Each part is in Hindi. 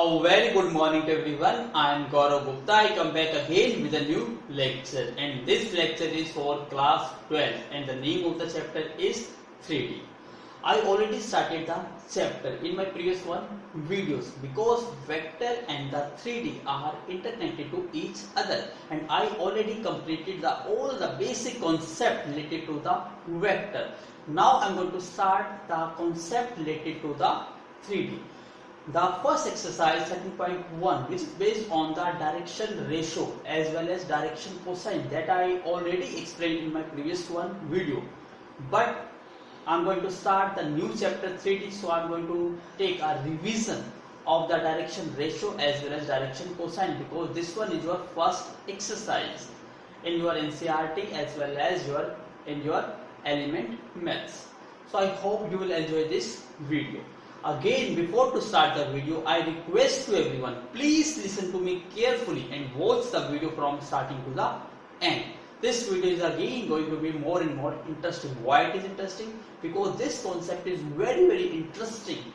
A very good morning to everyone. I am Gaurav Gupta. I come back again with a new lecture, and this lecture is for class 12 and the name of the chapter is 3D. I already started the chapter in my previous videos because vector and the 3D are interconnected to each other, and I already completed all the basic concept related to the vector. Now I am going to start the concept related to the 3D. The first exercise 13.1, which is based on the direction ratio as well as direction cosine, that I already explained in my previous video. But I'm going to start the new chapter 3D, so I'm going to take a revision of the direction ratio as well as direction cosine, because this one is your first exercise in your NCERT as well as in your element maths. So I hope you will enjoy this video. Again, before to start the video, I request to everyone, please listen to me carefully and watch the video from starting to the end. This video is again going to be more and more interesting. Why it is interesting? Because this concept is very interesting.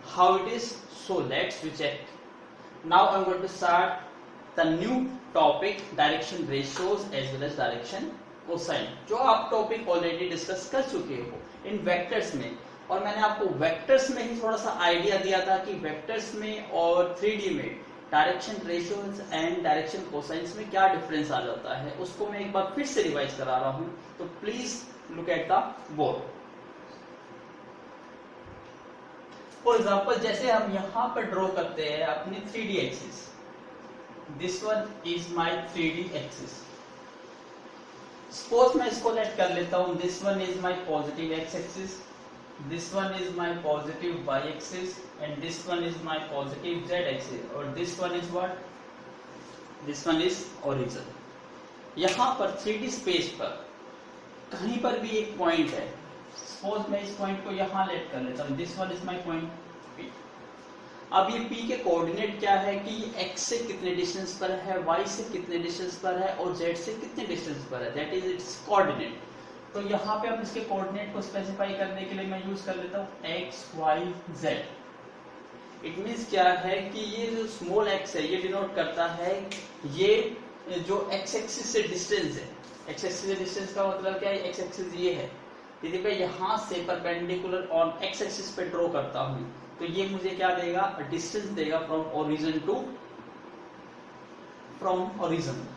How it is? So let's check. Now I'm going to start the new topic, direction ratios as well as direction cosine, जो आप टॉपिक ऑलरेडी डिस्कस कर चुके हो इन वेक्टर्स में, और मैंने आपको वेक्टर्स में ही थोड़ा सा आइडिया दिया था कि वेक्टर्स में और 3D में direction ratios and direction cosines में क्या डिफरेंस आ जाता है, उसको मैं एक बार फिर से रिवाइज करा रहा हूं. तो please look at the board. For example, जैसे हम यहां पर ड्रॉ करते हैं अपनी 3D axis. This one is my 3D axis. Suppose मैं इसको लेट कर लेता हूं. This one is my positive X axis, this one is my positive y axis, and this one is my positive z axis, और this one is what? This one is origin. यहाँ पर 3D स्पेस पर कहीं पर भी एक पॉइंट है. सपोज मैं इस पॉइंट को यहाँ लेट कर लेता हूँ. This one is my point P. अब ये P के कोऑर्डिनेट क्या है कि ये x से कितने डिस्टेंस पर है, y से कितने डिस्टेंस पर है और z से कितने डिस्टेंस पर है. That is it's coordinate. तो यहाँ पे अब इसके कोऑर्डिनेट को स्पेसिफाई करने के लिए मैं यूज कर लेता हूँ x, y, z. It means क्या है कि ये जो स्मॉल x है ये डिनोट करता है ये जो x एक्सिस से डिस्टेंस है. x एक्सिस से डिस्टेंस का मतलब क्या है? x एक्सिस ये है. यदि मैं यहाँ से परपेंडिकुलर ऑन x एक्सिस पे ड्रॉ करता हूँ तो ये मुझे क्या देगा? डिस्टेंस देगा फ्रॉम ओरिजिन.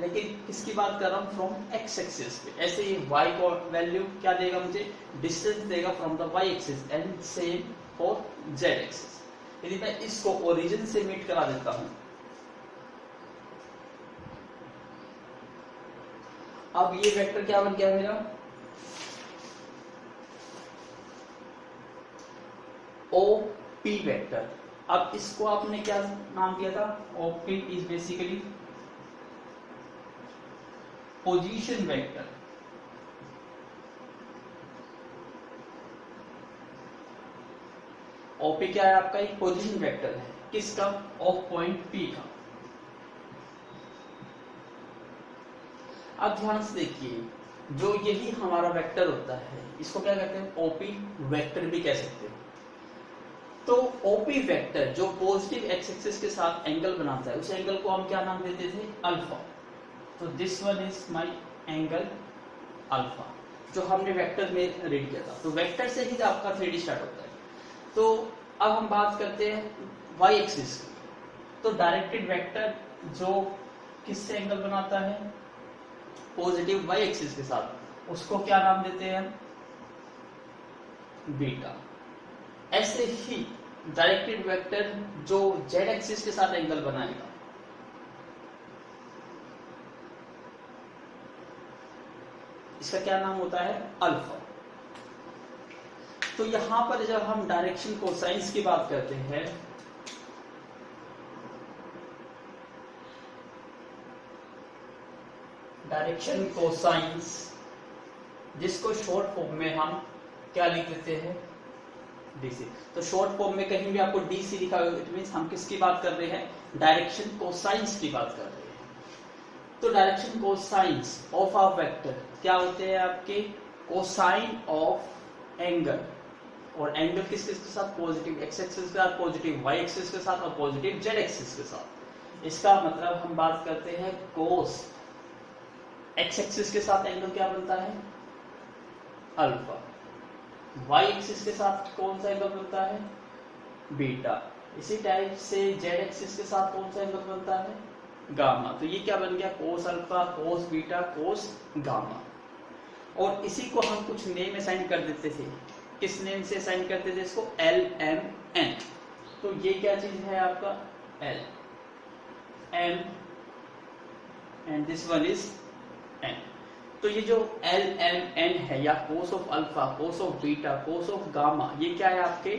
लेकिन किसकी बात कर रहा हूँ? फ्रॉम एक्स एक्सिस पे. ऐसे ही y को वैल्यू क्या देगा मुझे? डिस्टेंस देगा from the y axis, and same for z axis. यदि मैं इसको ओरिजिन से मीट करा देता हूं, अब ये वेक्टर क्या बन गया मेरा? OP vector. अब इसको आपने क्या नाम दिया था? OP is basically position vector. OP क्या है आपका? एक पोजीशन वेक्टर है. किसका? ऑफ पॉइंट P का. अब ध्यान से देखिए, जो यही हमारा वेक्टर होता है इसको क्या कहते हैं? OP वेक्टर भी कह सकते हैं. तो OP वेक्टर जो पॉजिटिव एक्स एक्सिस के साथ एंगल बनाता है, उस एंगल को हम क्या नाम देते थे? अल्फा. तो this one is my angle alpha, जो हमने वेक्टर में रीड किया था. तो वेक्टर से ही आपका 3D स्टार्ट होता है. तो अब हम बात करते हैं y एक्सिस की. तो डायरेक्टेड वेक्टर जो किससे एंगल बनाता है? पॉजिटिव y एक्सिस के साथ, उसको क्या नाम देते हैं? बीटा. ऐसे ही डायरेक्टेड वेक्टर जो z एक्सिस के साथ एंगल बनाएगा, इसका क्या नाम होता है? अल्फा. तो यहां पर जब हम डायरेक्शन कोसाइंस की बात करते हैं, डायरेक्शन कोसाइंस जिसको शॉर्ट फॉर्म में हम क्या लिख देते हैं? डीसी. तो शॉर्ट फॉर्म में कहीं भी आपको डीसी लिखा होगा, इट मींस हम किसकी बात कर रहे हैं? डायरेक्शन कोसाइंस की बात कर रहे हैं. तो direction cosines of a vector क्या होते हैं? आपके कोसाइन ऑफ एंगल और एंगल किस किस के साथ, पॉजिटिव एक्स एक्सिस के साथ, पॉजिटिव वाई एक्सिस के साथ और पॉजिटिव जेड एक्सिस के साथ। इसका मतलब हम बात करते हैं कोस एक्स एक्सिस के साथ एंगल क्या बनता है, अल्फा। वाई एक्सिस के साथ कौन सा एंगल बनता है, बीटा। इसी टाइप से जेड एक्सिस के साथ कौन सा एंगल बनता है, गामा। तो ये क्या बन गया, cos alpha, cos beta, cos gamma. और इसी को हम कुछ नेम असाइन कर देते थे। किस नेम से असाइन करते थे इसको, एल एम एन। तो ये क्या चीज है आपका, L M and this one is N. तो ये जो एल एम एन है, या cos of alpha, cos of beta, cos of gamma, ये क्या है, आपके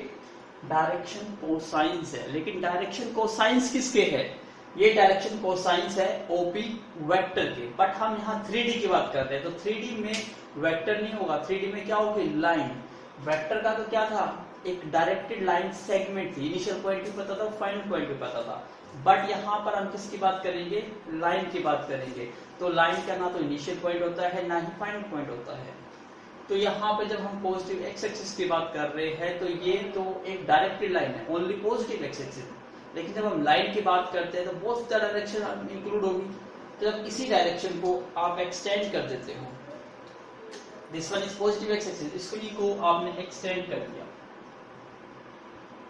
डायरेक्शन कोसाइंस है। लेकिन डायरेक्शन कोसाइंस किसके है, ये डायरेक्शन कोसाइंस है ओपी वेक्टर के। बट हम यहाँ 3D की बात कर रहे हैं, तो 3D में वेक्टर नहीं होगा, 3D में क्या होगी, लाइन। वेक्टर का तो क्या था, एक डायरेक्टेड लाइन सेगमेंट थी, इनिशियल पॉइंट भी पता था, फाइनल पॉइंट भी पता था। बट यहाँ पर हम किसकी बात करेंगे, लाइन की बात करेंगे। तो लाइन का ना तो इनिशियल पॉइंट होता है, ना ही फाइनल पॉइंट होता है। तो यहाँ पे जब हम पॉजिटिव एक्स एक्सिस की बात कर रहे हैं, तो ये तो एक डायरेक्टेड लाइन है, ओनली पॉजिटिव एक्स एक्सिस। लेकिन जब हम लाइन की बात करते हैं तो बहुत सारा डायरेक्शन इंक्लूड होगी। तो जब इसी डायरेक्शन को आप एक्सटेंड कर देते हो, this one is positive X axis, इसको आपने एक्सटेंड कर दिया,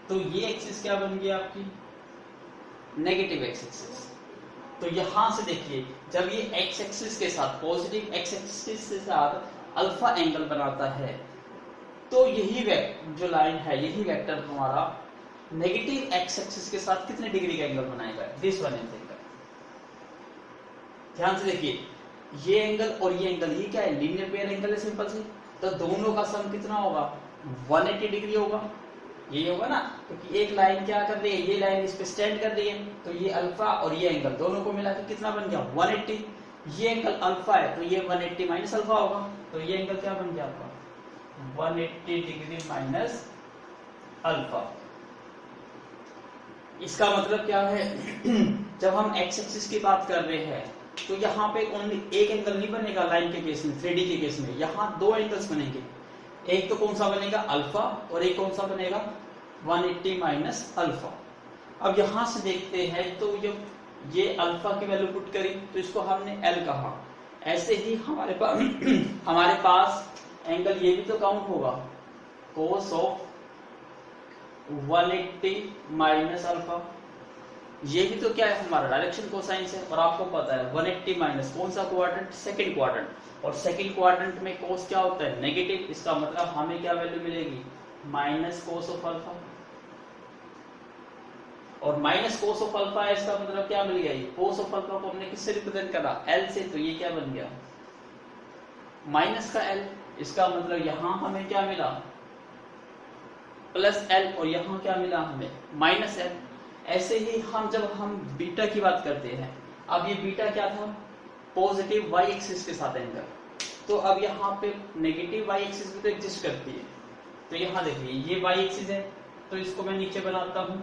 तो ये एक्सिस क्या बन गया आपकी, नेगेटिव एक्स एक्सिस। तो यहां से देखिए, जब ये एक्स एक्सिस के साथ, पॉजिटिव एक्स एक्सिस के साथ अल्फा एंगल बनाता है, तो यही जो लाइन है, यही वेक्टर हमारा नेगेटिव एक्स एक्सिस के साथ कितने डिग्री का एंगल बनाएगा, दिस वन एंगल। ध्यान से देखिए, ये एंगल और ये एंगल, ये क्या है, लीनियर पेयर एंगल है सिंपल से। तो दोनों का सम कितना होगा, 180 डिग्री होगा, ये होगा ना। क्योंकि एक लाइन क्या कर रही है, ये लाइन इस पे स्टैंड कर रही है, तो ये अल्फा और ये एंगल दोनों को मिला के कितना बन गया, 180। ये एंगल अल्फा है, तो ये 180 माइनस अल्फा होगा, तो ये एंगल क्या बन गया आपका, 180 डिग्री माइनस अल्फा। इसका मतलब क्या है, जब हम एक्स एक्सिस की बात कर रहे हैं, तो यहाँ पे ओनली एक एंगल नहीं बनेगा लाइन के केस में, 3D के केस में यहाँ दो एंगल्स बनेंगे। एक तो कौन सा बनेगा, अल्फा, और एक कौन सा बनेगा, 180 माइनस अल्फा। अब यहां से देखते हैं, तो जब ये अल्फा की वैल्यू पुट करी, तो इसको हमने एल कहा। ऐसे ही हमारे पास एंगल ये भी तो काउंट होगा, कोस ऑफ 180 माइनस अल्फा। ये भी तो क्या है, हमारा डायरेक्शन कोसाइंस है। और आपको पता है 180 माइनस कौन सा क्वाड्रेंट, सेकंड क्वाड्रेंट, और सेकंड क्वाड्रेंट में कोस क्या होता है, नेगेटिव। इसका मतलब हमें क्या वैल्यू मिलेगी, माइनस कोस ऑफ अल्फा। और माइनस कोस ऑफ अल्फा है, इसका मतलब क्या मिल गया, कोस ऑफ अल्फा को हमने किससे रिप्रेजेंट करा, एल से। तो ये क्या बन गया, माइनस का एल। इसका मतलब यहां हमें क्या मिला, प्लस एल, और यहां क्या मिला हमें, माइनस एल। ऐसे ही जब हम बीटा की बात करते हैं, अब ये बीटा क्या था, पॉजिटिव वाई एक्सिस के साथ एंगल। तो अब यहाँ पे नेगेटिव वाई एक्सिस भी तो एग्जिस्ट करती है। तो यहाँ देखिए, ये वाई एक्सिस है, तो इसको मैं नीचे बनाता हूं,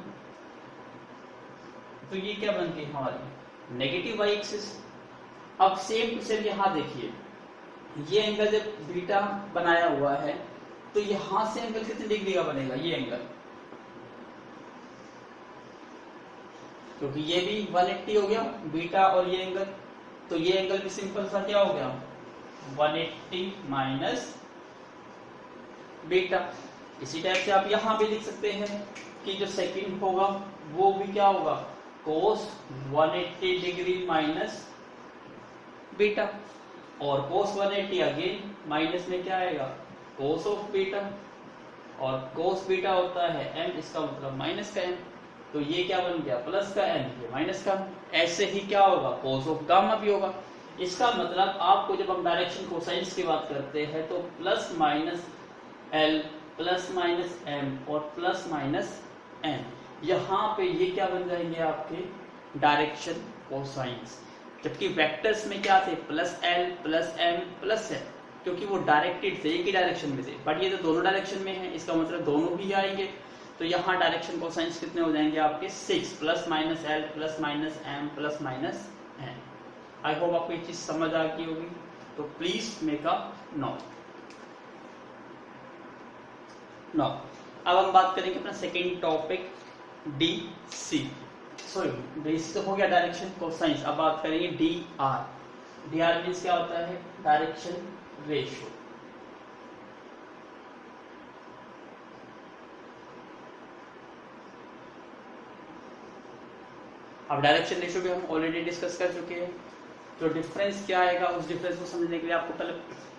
तो ये क्या बनती है हमारी नेगेटिव वाई एक्सिस। अब सेम टू सेम यहाँ देखिए, ये एंगल जब बीटा बनाया हुआ है, तो यहां से एंगल कितने डिग्री का बनेगा, ये एंगल, क्योंकि ये भी 180 हो गया बीटा और ये एंगल, तो ये एंगल भी सिंपल सा क्या हो गया, 180 माइनस बीटा। इसी टाइप से आप यहां भी लिख सकते हैं कि जो सेकंड होगा वो भी क्या होगा, कोस 180 डिग्री माइनस बीटा। और कोस 180 अगेन माइनस में क्या आएगा, कोस ऑफ बीटा, और कोस बीटा होता है m, इसका मतलब माइनस का m। तो ये क्या बन गया, प्लस का m, ये माइनस का। ऐसे ही क्या होगा, कोस ऑफ गामा भी होगा। इसका मतलब आपको जब हम डायरेक्शन कोसाइंस की बात करते हैं, तो plus minus l, plus minus m और प्लस माइनस n, यहाँ पे ये क्या बन जाएंगे आपके डायरेक्शन कोसाइंस। जबकि वेक्टर्स में क्या थे, plus l, plus m, plus n, क्योंकि वो डायरेक्टेड थे, एक ही डायरेक्शन में थे। बट ये तो दोनों डायरेक्शन में है, इसका मतलब दोनों भी आएंगे। तो यहाँ डायरेक्शन कोसाइंस कितने हो जाएंगे आपके, 6 plus minus L, plus minus M, plus minus N. I hope आपको ये चीज समझ आ गई होगी। तो प्लीज मेक अ नोट। अब हम बात करेंगे अपना second topic DC, sorry DC तो हो गया डायरेक्शन कोसाइंस। अब बात करेंगे DR। DR मीन्स क्या होता है? Direction ratio. अब डायरेक्शन रेशियो भी हम ऑलरेडी डिस्कस कर चुके हैं। जो डिफरेंस क्या आएगा, उस डिफरेंस को समझने के लिए आपको पहले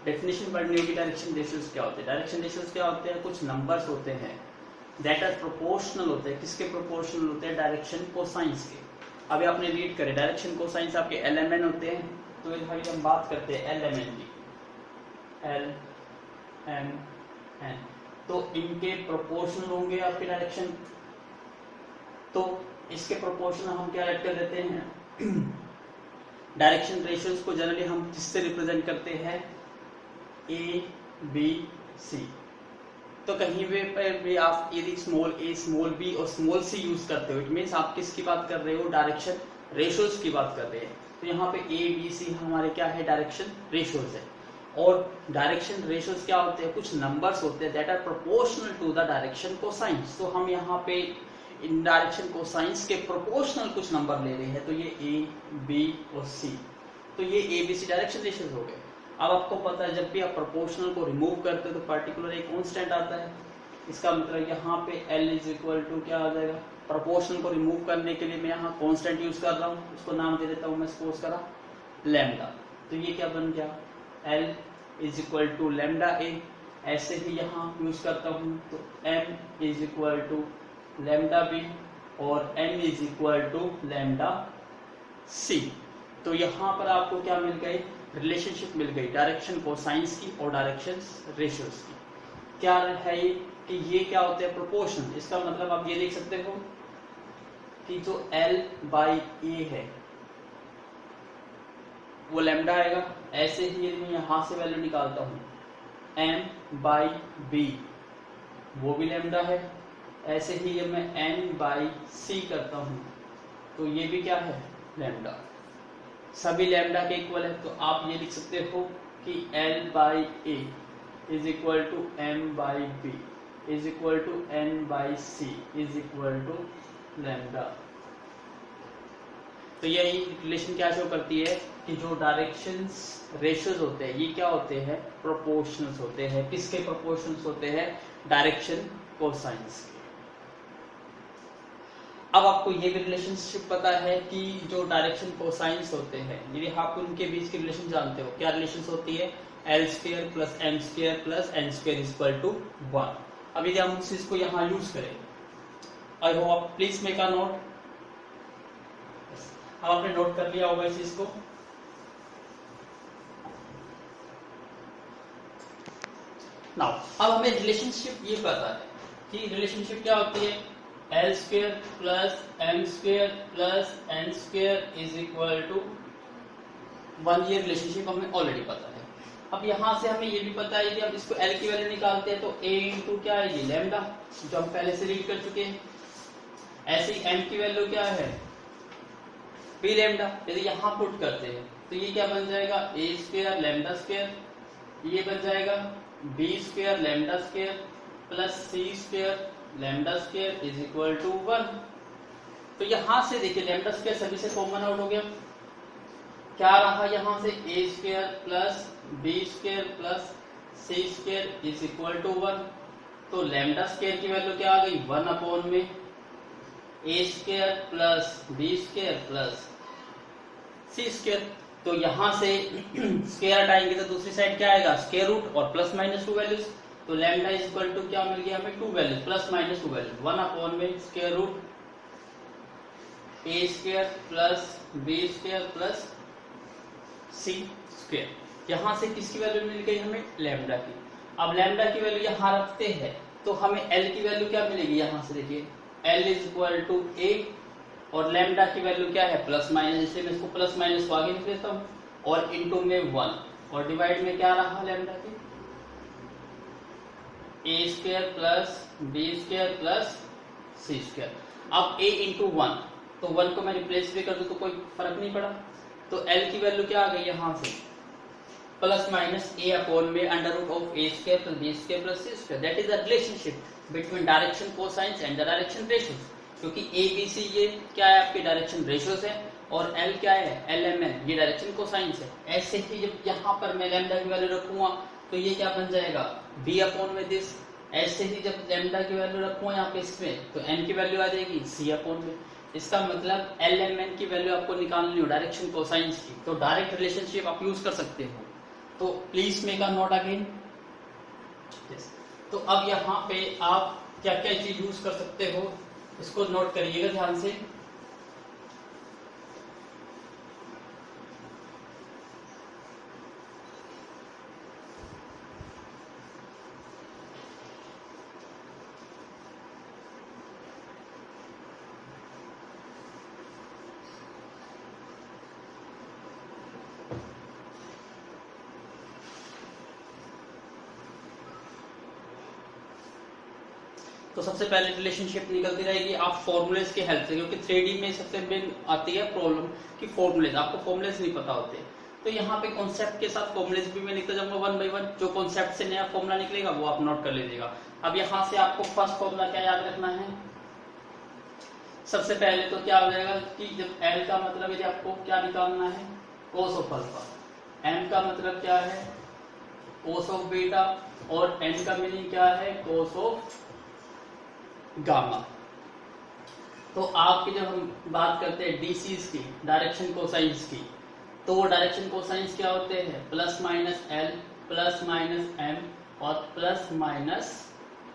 डेफिनेशन पढ़नी होगी। डायरेक्शन रेशियोज क्या होते हैं? डायरेक्शन रेशियोज क्या होते हैं? कुछ नंबर्स होते हैं दैट आर प्रोपोर्शनल होते हैं। किसके प्रोपोर्शनल होते हैं? डायरेक्शन कोसाइंस के। अभी आपने रीड करे डायरेक्शन कोसाइंस आपके LMN होते हैं। तो अभी हम बात करते हैं LMN की, LMN, तो इनके प्रोपोर्शनल होंगे आपके डायरेक्शन। तो इसके प्रोपोर्शनल हम क्या ऐड कर देते हैं? डायरेक्शन रेशियोज को जनरली हम किससे रिप्रेजेंट करते हैं? ABC। तो कहीं पर भी आप यदि स्मॉल a, स्मॉल b और स्मॉल c यूज करते हो, इट मीन्स आप किसकी बात कर रहे हो? डायरेक्शन रेशियोज की बात कर रहे हैं। तो यहाँ पे ABC हमारे क्या है? डायरेक्शन रेशियोज है। और डायरेक्शन रेशियोज क्या होते हैं? कुछ नंबर्स होते हैं that are proportional to the direction cosines. तो हम यहाँ पे इन डायरेक्शन कोसाइंस के प्रोपोर्शनल कुछ नंबर ले रहे हैं। तो ये A, B और C, तो ये ABC डायरेक्शन रेशियोज हो गए। अब आपको पता है जब भी आप प्रोपोर्शनल को रिमूव करते हो तो पर्टिकुलर एक कांस्टेंट आता है। इसका मतलब यहाँ पे L इज इक्वल टू क्या आ जाएगा? प्रोपोर्शनल को रिमूव करने के लिए मैं यहाँ कांस्टेंट यूज कर रहा हूँ, उसको नाम दे देता हूँ मैं, सपोज करा लैम्डा। तो ये क्या बन गया? L is equal to lambda A। ऐसे ही यहाँ यूज करता हूँ तो M is equal to lambda B और N is equal to lambda C। तो यहाँ पर आपको क्या मिल गई? रिलेशनशिप मिल गई डायरेक्शन कोसाइंस की और डायरेक्शन रेशियोज की। क्या है ये? कि ये क्या होते हैं? प्रोपोर्शन। इसका मतलब आप ये देख सकते हो कि जो L/A है वो लैम्डा आएगा। ऐसे ही यदि मैं यहां से वैल्यू निकालता हूं M/B, वो भी लैम्डा है। ऐसे ही जब मैं N/C करता हूं तो ये भी क्या है? लैम्डा। सभी लैम्डा के इक्वल है। तो आप ये लिख सकते हो कि L/A is equal to M/B is equal to N/C is equal to lambda. तो यही रिलेशन क्या शो करती है कि जो डायरेक्शंस रेशियोज होते हैं ये क्या होते हैं? प्रोपोर्शनल्स होते हैं। किसके प्रोपोर्शनल्स होते हैं? डायरेक्शन कोसाइंस के। अब आपको ये भी रिलेशनशिप पता है कि जो डायरेक्शन कोसाइंस होते हैं यदि आप उनके बीच की रिलेशन जानते हो, क्या रिलेशन होती है? L² plus M² plus N² is equal to 1। अब यदि हम उस चीज को यहाँ यूज करें, आई होप आप प्लीज मेक अ नोट। अब आपने नोट कर लिया होगा इस चीज को। नाउ अब हमें रिलेशनशिप ये पता है कि रिलेशनशिप क्या होती है? L² plus M² plus N² is equal to 1। ये रिलेशनशिप हमें ऑलरेडी पता है। अब यहां से हमें ये भी पता है कि अब इसको L की वैल्यू निकालते हैं तो A इंटू क्या है? ये लैम्डा, जो हम पहले से रीड कर चुके हैं। ऐसे ही M की वैल्यू क्या है? B lambda. यदि यहाँ पुट करते हैं तो ये क्या बन जाएगा? A² लैम्डा स्क्वायर, ये बन जाएगा B² lambda square plus C² lambda square is equal to 1। तो यहां से देखिए लैम्डा स्क्वायर सभी से कॉमन आउट हो गया। क्या रहा यहां से? A² plus B² plus C² is equal to 1। तो लैम्डा स्क्वायर की वैल्यू क्या आ गई? 1 अपॉन में A² plus B² plus C²। तो यहां से स्क्वायर हटाएंगे तो दूसरी साइड क्या आएगा? स्क्वायर रूट और प्लस माइनस 2 वैल्यूज। तो लैम्डा इज इक्वल टू क्या मिल गया हमें? 2 values, plus minus 2 values. 1 upon में square root A² plus B² plus C²। यहां से किसकी वैल्यू मिल गई हमें? लैम्डा की। अब लैम्डा की वैल्यू यहां रखते हैं तो हमें L की वैल्यू क्या मिलेगी? यहां से देखिए L is equal to A और लैम्डा की वैल्यू क्या है? प्लस माइनस, इसलिए मैं इसको प्लस माइनस को आगे लिख देता हूं और इंटू में 1 और डिवाइड में क्या रहा लैम्डा की? A² plus B² plus C²। अब A इंटू 1, तो 1 को मैं रिप्लेस भी कर दूं तो कोई फर्क नहीं पड़ा। तो L की वैल्यू क्या आ गई? यहां से प्लस माइनस ए अपॉन में under root of A square plus B square plus C square. That is the relationship between direction cosines and the direction ratios, क्योंकि ए बी सी ये क्या है आपके डायरेक्शन रेशियोज है और एल क्या है एल एम एन ये डायरेक्शन कोसाइंस है। ऐसे ही जब यहाँ पर मैं लैम्डा की वैल्यू रखूंगा तो ये क्या बन जाएगा बी अपॉन में दिस। ऐसे ही जब लैम्डा की वैल्यू रखूंगा यहाँ पे इसमें तो एन की वैल्यू आ जाएगी सी अपॉन में। इसका मतलब एल एम एन की वैल्यू आपको निकालनी हो डायरेक्शन कोसाइंस की, तो डायरेक्ट रिलेशनशिप आप यूज कर सकते हो। तो please make a note again. तो अब यहाँ पे आप क्या क्या चीज यूज कर सकते हो इसको नोट करिएगा ध्यान से। तो सबसे पहले रिलेशनशिप निकलती रहेगी आप फॉर्मूलेस के हेल्प से, क्योंकि 3D में सबसे मेन आती है प्रॉब्लम कि फॉर्मूलेस, आपको फॉर्मूलेस नहीं पता होते। तो यहाँ पे कॉन्सेप्ट के साथ फॉर्मूलेस भी मैं लिखता जाऊंगा वन बाय वन। जो कॉन्सेप्ट से नया फॉर्मूला निकलेगा वो आप नोट कर लीजिएगा। अब यहाँ से आपको फर्स्ट फॉर्मूला क्या याद रखना है, सबसे पहले तो क्या हो जाएगा कि जब एल का मतलब यदि आपको क्या निकालना है कोस ऑफ अल्फा, एम का मतलब क्या है कोस ऑफ बीटा और एन का मीनिंग क्या है कोस ऑफ गामा। तो आपकी जब हम बात करते हैं डीसीज की डायरेक्शन कोसाइंस की, तो वो डायरेक्शन कोसाइंस क्या होते हैं plus minus L plus minus M और प्लस माइनस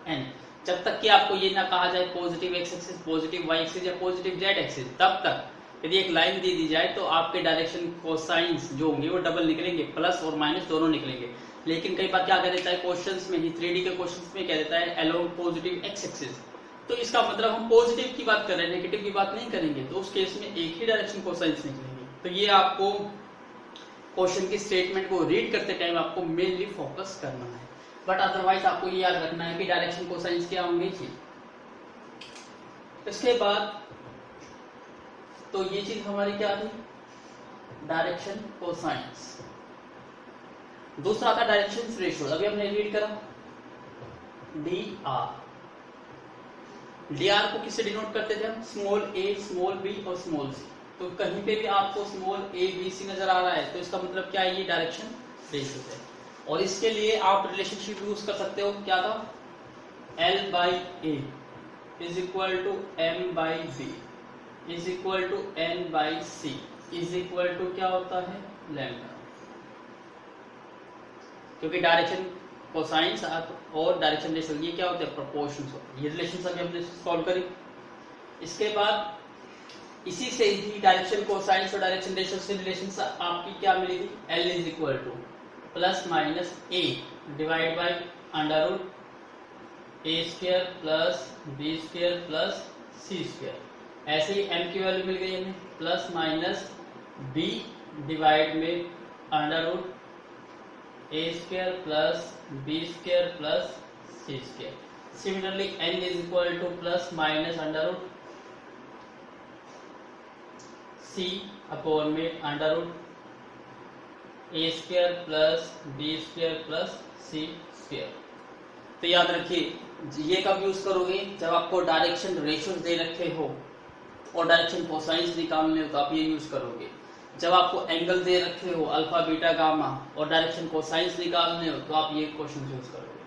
एन। जब तक कि आपको ये ना कहा जाए positive X axis positive Y axis या पॉजिटिव जेड एक्सिस, तब तक यदि एक लाइन दे दी जाए तो आपके डायरेक्शन कोसाइंस जो होंगे वो डबल निकलेंगे, प्लस और माइनस दोनों निकलेंगे। लेकिन कई बार क्या कह देता है क्वेश्चंस में ही 3D के क्वेश्चंस में कह देता है अलोंग पॉजिटिव एक्स एक्सिस, तो इसका मतलब हम पॉजिटिव की बात कर रहे हैं नेगेटिव की बात नहीं करेंगे, तो उस केस में एक ही डायरेक्शन कोसाइंस निकलेंगे। तो ये आपको क्वेश्चन की स्टेटमेंट को रीड करते टाइम आपको मेनली फोकस करना है, बट अदरवाइज आपको ये याद रखना है कि डायरेक्शन कोसाइंस क्या होंगे जी। इसके बाद तो ये चीज हमारी क्या थी डायरेक्शन कोसाइंस। दूसरा था डायरेक्शन रेशियो, अभी हमने रीड करा डी आर। डी आर को किससे डिनोट करते थे हम स्मॉल ए स्मॉल बी और स्मॉल सी। तो कहीं पे भी आपको स्मॉल ए बी सी नजर आ रहा है तो इसका मतलब क्या है ये डायरेक्शन रेशियो है। और इसके लिए आप रिलेशनशिप यूज कर सकते हो, क्या था L by A is equal to M by B is equal to N by C is equal to क्या होता है लैम्डा। क्योंकि डायरेक्शन कोसाइंस और डायरेक्शन रेशियो ये क्या होते हैं प्रोपोर्शंस होते हैं। ये रिलेशन अभी हमने सॉल्व करी। इसके बाद इसी से ही डायरेक्शन कोसाइंस और डायरेक्शन रेशियो से रिलेशन आपकी क्या मिली थी L is equal to plus minus A divide by under root A square plus B square plus C square. ऐसे ही एम की वैल्यू मिल गई हमें प्लस माइनस बी डिवाइड में under root A square plus B square plus C square. Similarly N is equal to plus minus under root C upon में under root A square plus B square plus C square. तो याद रखिए ये कब यूज करोगे जब आपको डायरेक्शन रेशियोज दे रखे हो और डायरेक्शन कोसाइंस निकालने हो तो आप ये यूज करोगे। जब आपको एंगल दे रखे हो अल्फा बीटा गामा और डायरेक्शन कोसाइंस निकालने हो तो आप ये क्वेश्चन यूज करोगे।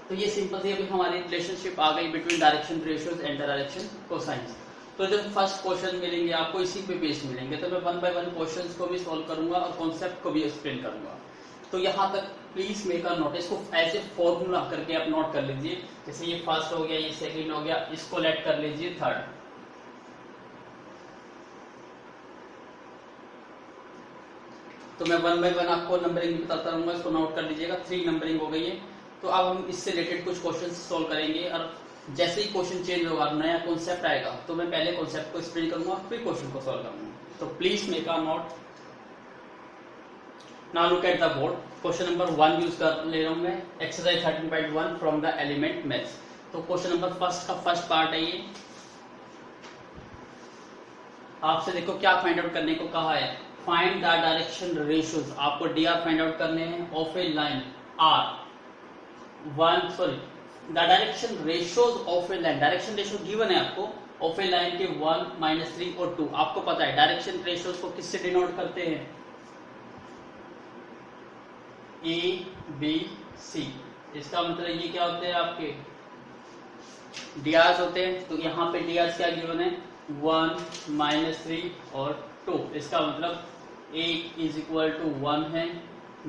तो ये सिंपल सी अभी हमारी रिलेशनशिप आ गई between direction ratios and direction cosines. तो जब फर्स्ट क्वेश्चन मिलेंगे आपको इसी पे बेस मिलेंगे, तो मैं वन बाय वन क्वेश्चंस को भी सॉल्व करूंगा और कॉन्सेप्ट को भी एक्सप्लेन करूंगा। तो यहाँ तक प्लीज मेक अ नोट, इसको ऐसे फॉर्मूला करके आप नोट कर लीजिए। जैसे ये फर्स्ट हो गया ये सेकंड हो गया, इसको लेट कर लीजिए थर्ड। तो मैं वन बाय वन आपको नंबरिंग बताता रहूंगा, इसको नोट कर लीजिएगा। 3 नंबरिंग हो गई है। तो अब हम इससे रिलेटेड कुछ क्वेश्चन सॉल्व करेंगे और जैसे ही क्वेश्चन चेंज होगा नया कॉन्सेप्ट आएगा तो मैं पहले कॉन्सेप्ट को एक्सप्लेन करूंगा फिर क्वेश्चन को सॉल्व करूंगा। तो please make a note. Now look at the board. Question number 1 use कर ले रहा हूं मैं, exercise 13.1 from the element maths. तो क्वेश्चन नंबर फर्स्ट का फर्स्ट पार्ट है ये। आपसे देखो क्या फाइंड आउट करने को कहा है। फाइंड द डायरेक्शन रेशियोज, आपको डी आर फाइंड आउट करने हैं of a line are the direction ratios of a line, direction ratio given है आपको ऑफ ए लाइन के 1, -3 और 2। आपको पता है डायरेक्शन रेशियोज को किससे डिनोट करते हैं, ए बी सी। इसका मतलब ये क्या होते हैं आपके डीआर्स होते हैं। तो यहाँ पे डीआर्स क्या गिवन है 1, -3 और 2। इसका मतलब a इज इक्वल टू 1 है,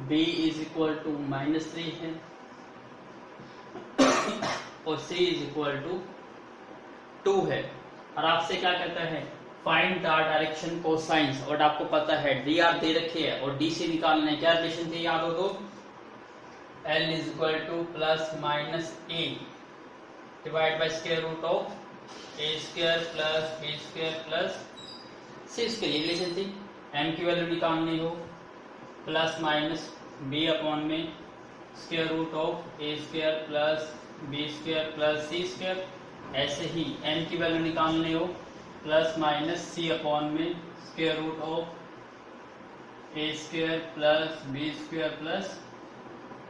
b इज इक्वल टू -3 है और c इज इक्वल टू 2 है। और आपसे क्या कहता है फाइंड द डायरेक्शन कोसाइंस, और आपको पता है डी आर दे रखे है और डी से निकालना है। क्या रिलेशन थे याद हो तो L is equal to plus minus A divide by square root of A square plus B square plus C square. ये रिलेशन थी। m की वैल्यू निकालनी हो प्लस माइनस b अपॉन में square root of A square plus B square plus C square. ऐसे ही n की वैल्यू निकालनी हो प्लस माइनस c अपॉन में square root of A square plus B square plus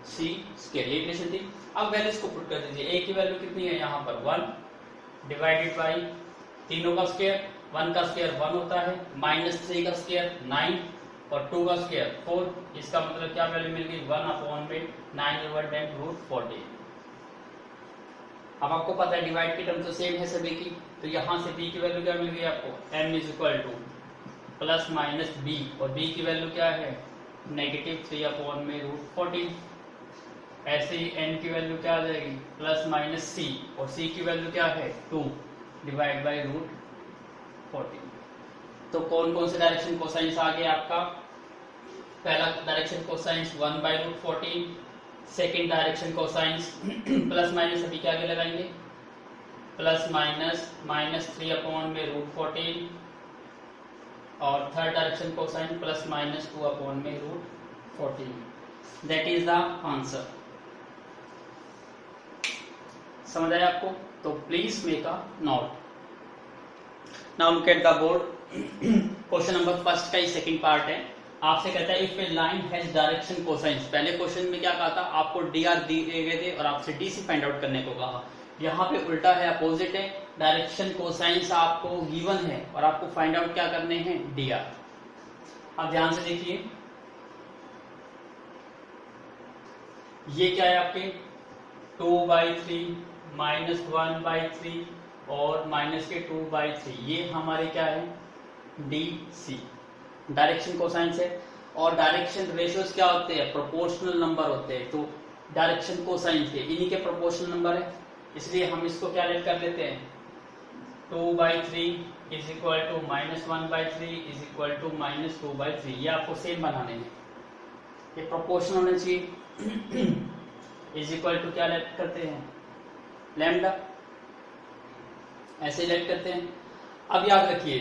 C square. ये रिलेशन थी। अब वैल्यूज को पुट कर दीजिए। a की वैल्यू कितनी है यहाँ पर 1 डिवाइडेड बाई तीनों का स्क्वायर, 1 का स्क्वायर 1 होता है, -3 का स्क्वायर 9 और 2 का स्क्वायर 4। इसका मतलब क्या वैल्यू मिल गई 1 अपॉन में 9/10√40। अब आपको पता है डिवाइड की टर्म तो सेम है सभी की, तो यहाँ से b की वैल्यू क्या मिल गई आपको m is equal to plus minus b और b की वैल्यू क्या है -3 अपॉन में √14। ऐसे ही n की वैल्यू क्या आ जाएगी प्लस माइनस c और c की वैल्यू क्या है 2 डिवाइड बाई √14। तो कौन कौन से डायरेक्शन कोसाइंस आ गया आपका, पहला direction cosines 1/√14, second direction cosines plus minus अभी क्या आगे लगाएंगे प्लस माइनस -3 अपॉन में √14 और third direction cosine plus minus 2 upon में √14। That is the answer. समझ आया आपको? तो please make a note. Now look at the board. Question number first का ही सेकंड पार्ट है। आपसे कहता है if A line has direction cosines. पहले क्वेश्चन में क्या कहा था आपको डी आर दिए गए थे और आपसे डी सी फाइंड आउट करने को कहा। यहाँ पे उल्टा है, अपोजिट है। डायरेक्शन कोसाइंस आपको गिवन है और आपको फाइंड आउट क्या करने हैं डी आर। अब ध्यान से देखिए ये क्या है आपके 2/3 -1/3 और माइनस के 2/3। ये हमारे क्या है डी सी डायरेक्शन कोसाइंस है। और डायरेक्शन रेशियोज क्या होते हैं प्रोपोर्शनल नंबर होते हैं। तो डायरेक्शन कोसाइंस है इन्हीं के प्रोपोर्शनल नंबर है, इसलिए हम इसको क्या लेट कर लेते हैं 2/3 is equal to -1/3 is equal to -2/3। ये आपको सेम बनाने हैं, ये प्रोपोर्शनल होना चाहिए। इज इक्वल टू क्या लेट करते हैं लैम्डा, ऐसे लेट करते हैं। अब याद रखिए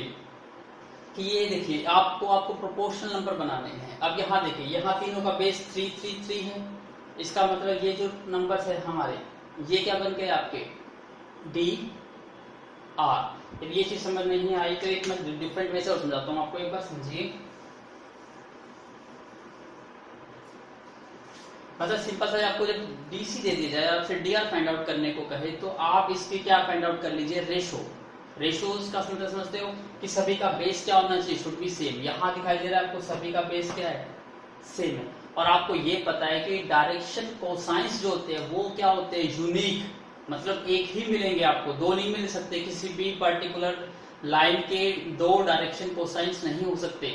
कि ये देखिए आपको प्रोपोर्शनल नंबर बनाने हैं। अब यहाँ देखिए यहाँ तीनों का बेस 3 3 3 है। इसका मतलब ये जो नंबर्स है हमारे ये क्या बन गए आपके डी आर। यदि ये चीज समझ नहीं आई तो एक मैं डिफरेंट वे से और समझाता हूँ आपको, एक बार समझिए। मतलब सिंपल सा आपको जब डीसी दे दी जाए आपसे डी आर फाइंड आउट करने को कहे तो आप इसके क्या फाइंड आउट कर लीजिए रेशो। रेशोज का समझते हो कि सभी का बेस क्या होना चाहिए शुड बी सेम। यहाँ दिखाई दे रहा है आपको सभी का बेस क्या है सेम है। और आपको ये पता है कि डायरेक्शन कोसाइंस जो होते हैं वो क्या होते हैं यूनिक, मतलब एक ही मिलेंगे आपको, दो नहीं मिल सकते। किसी भी पर्टिकुलर लाइन के दो डायरेक्शन कोसाइंस नहीं हो सकते,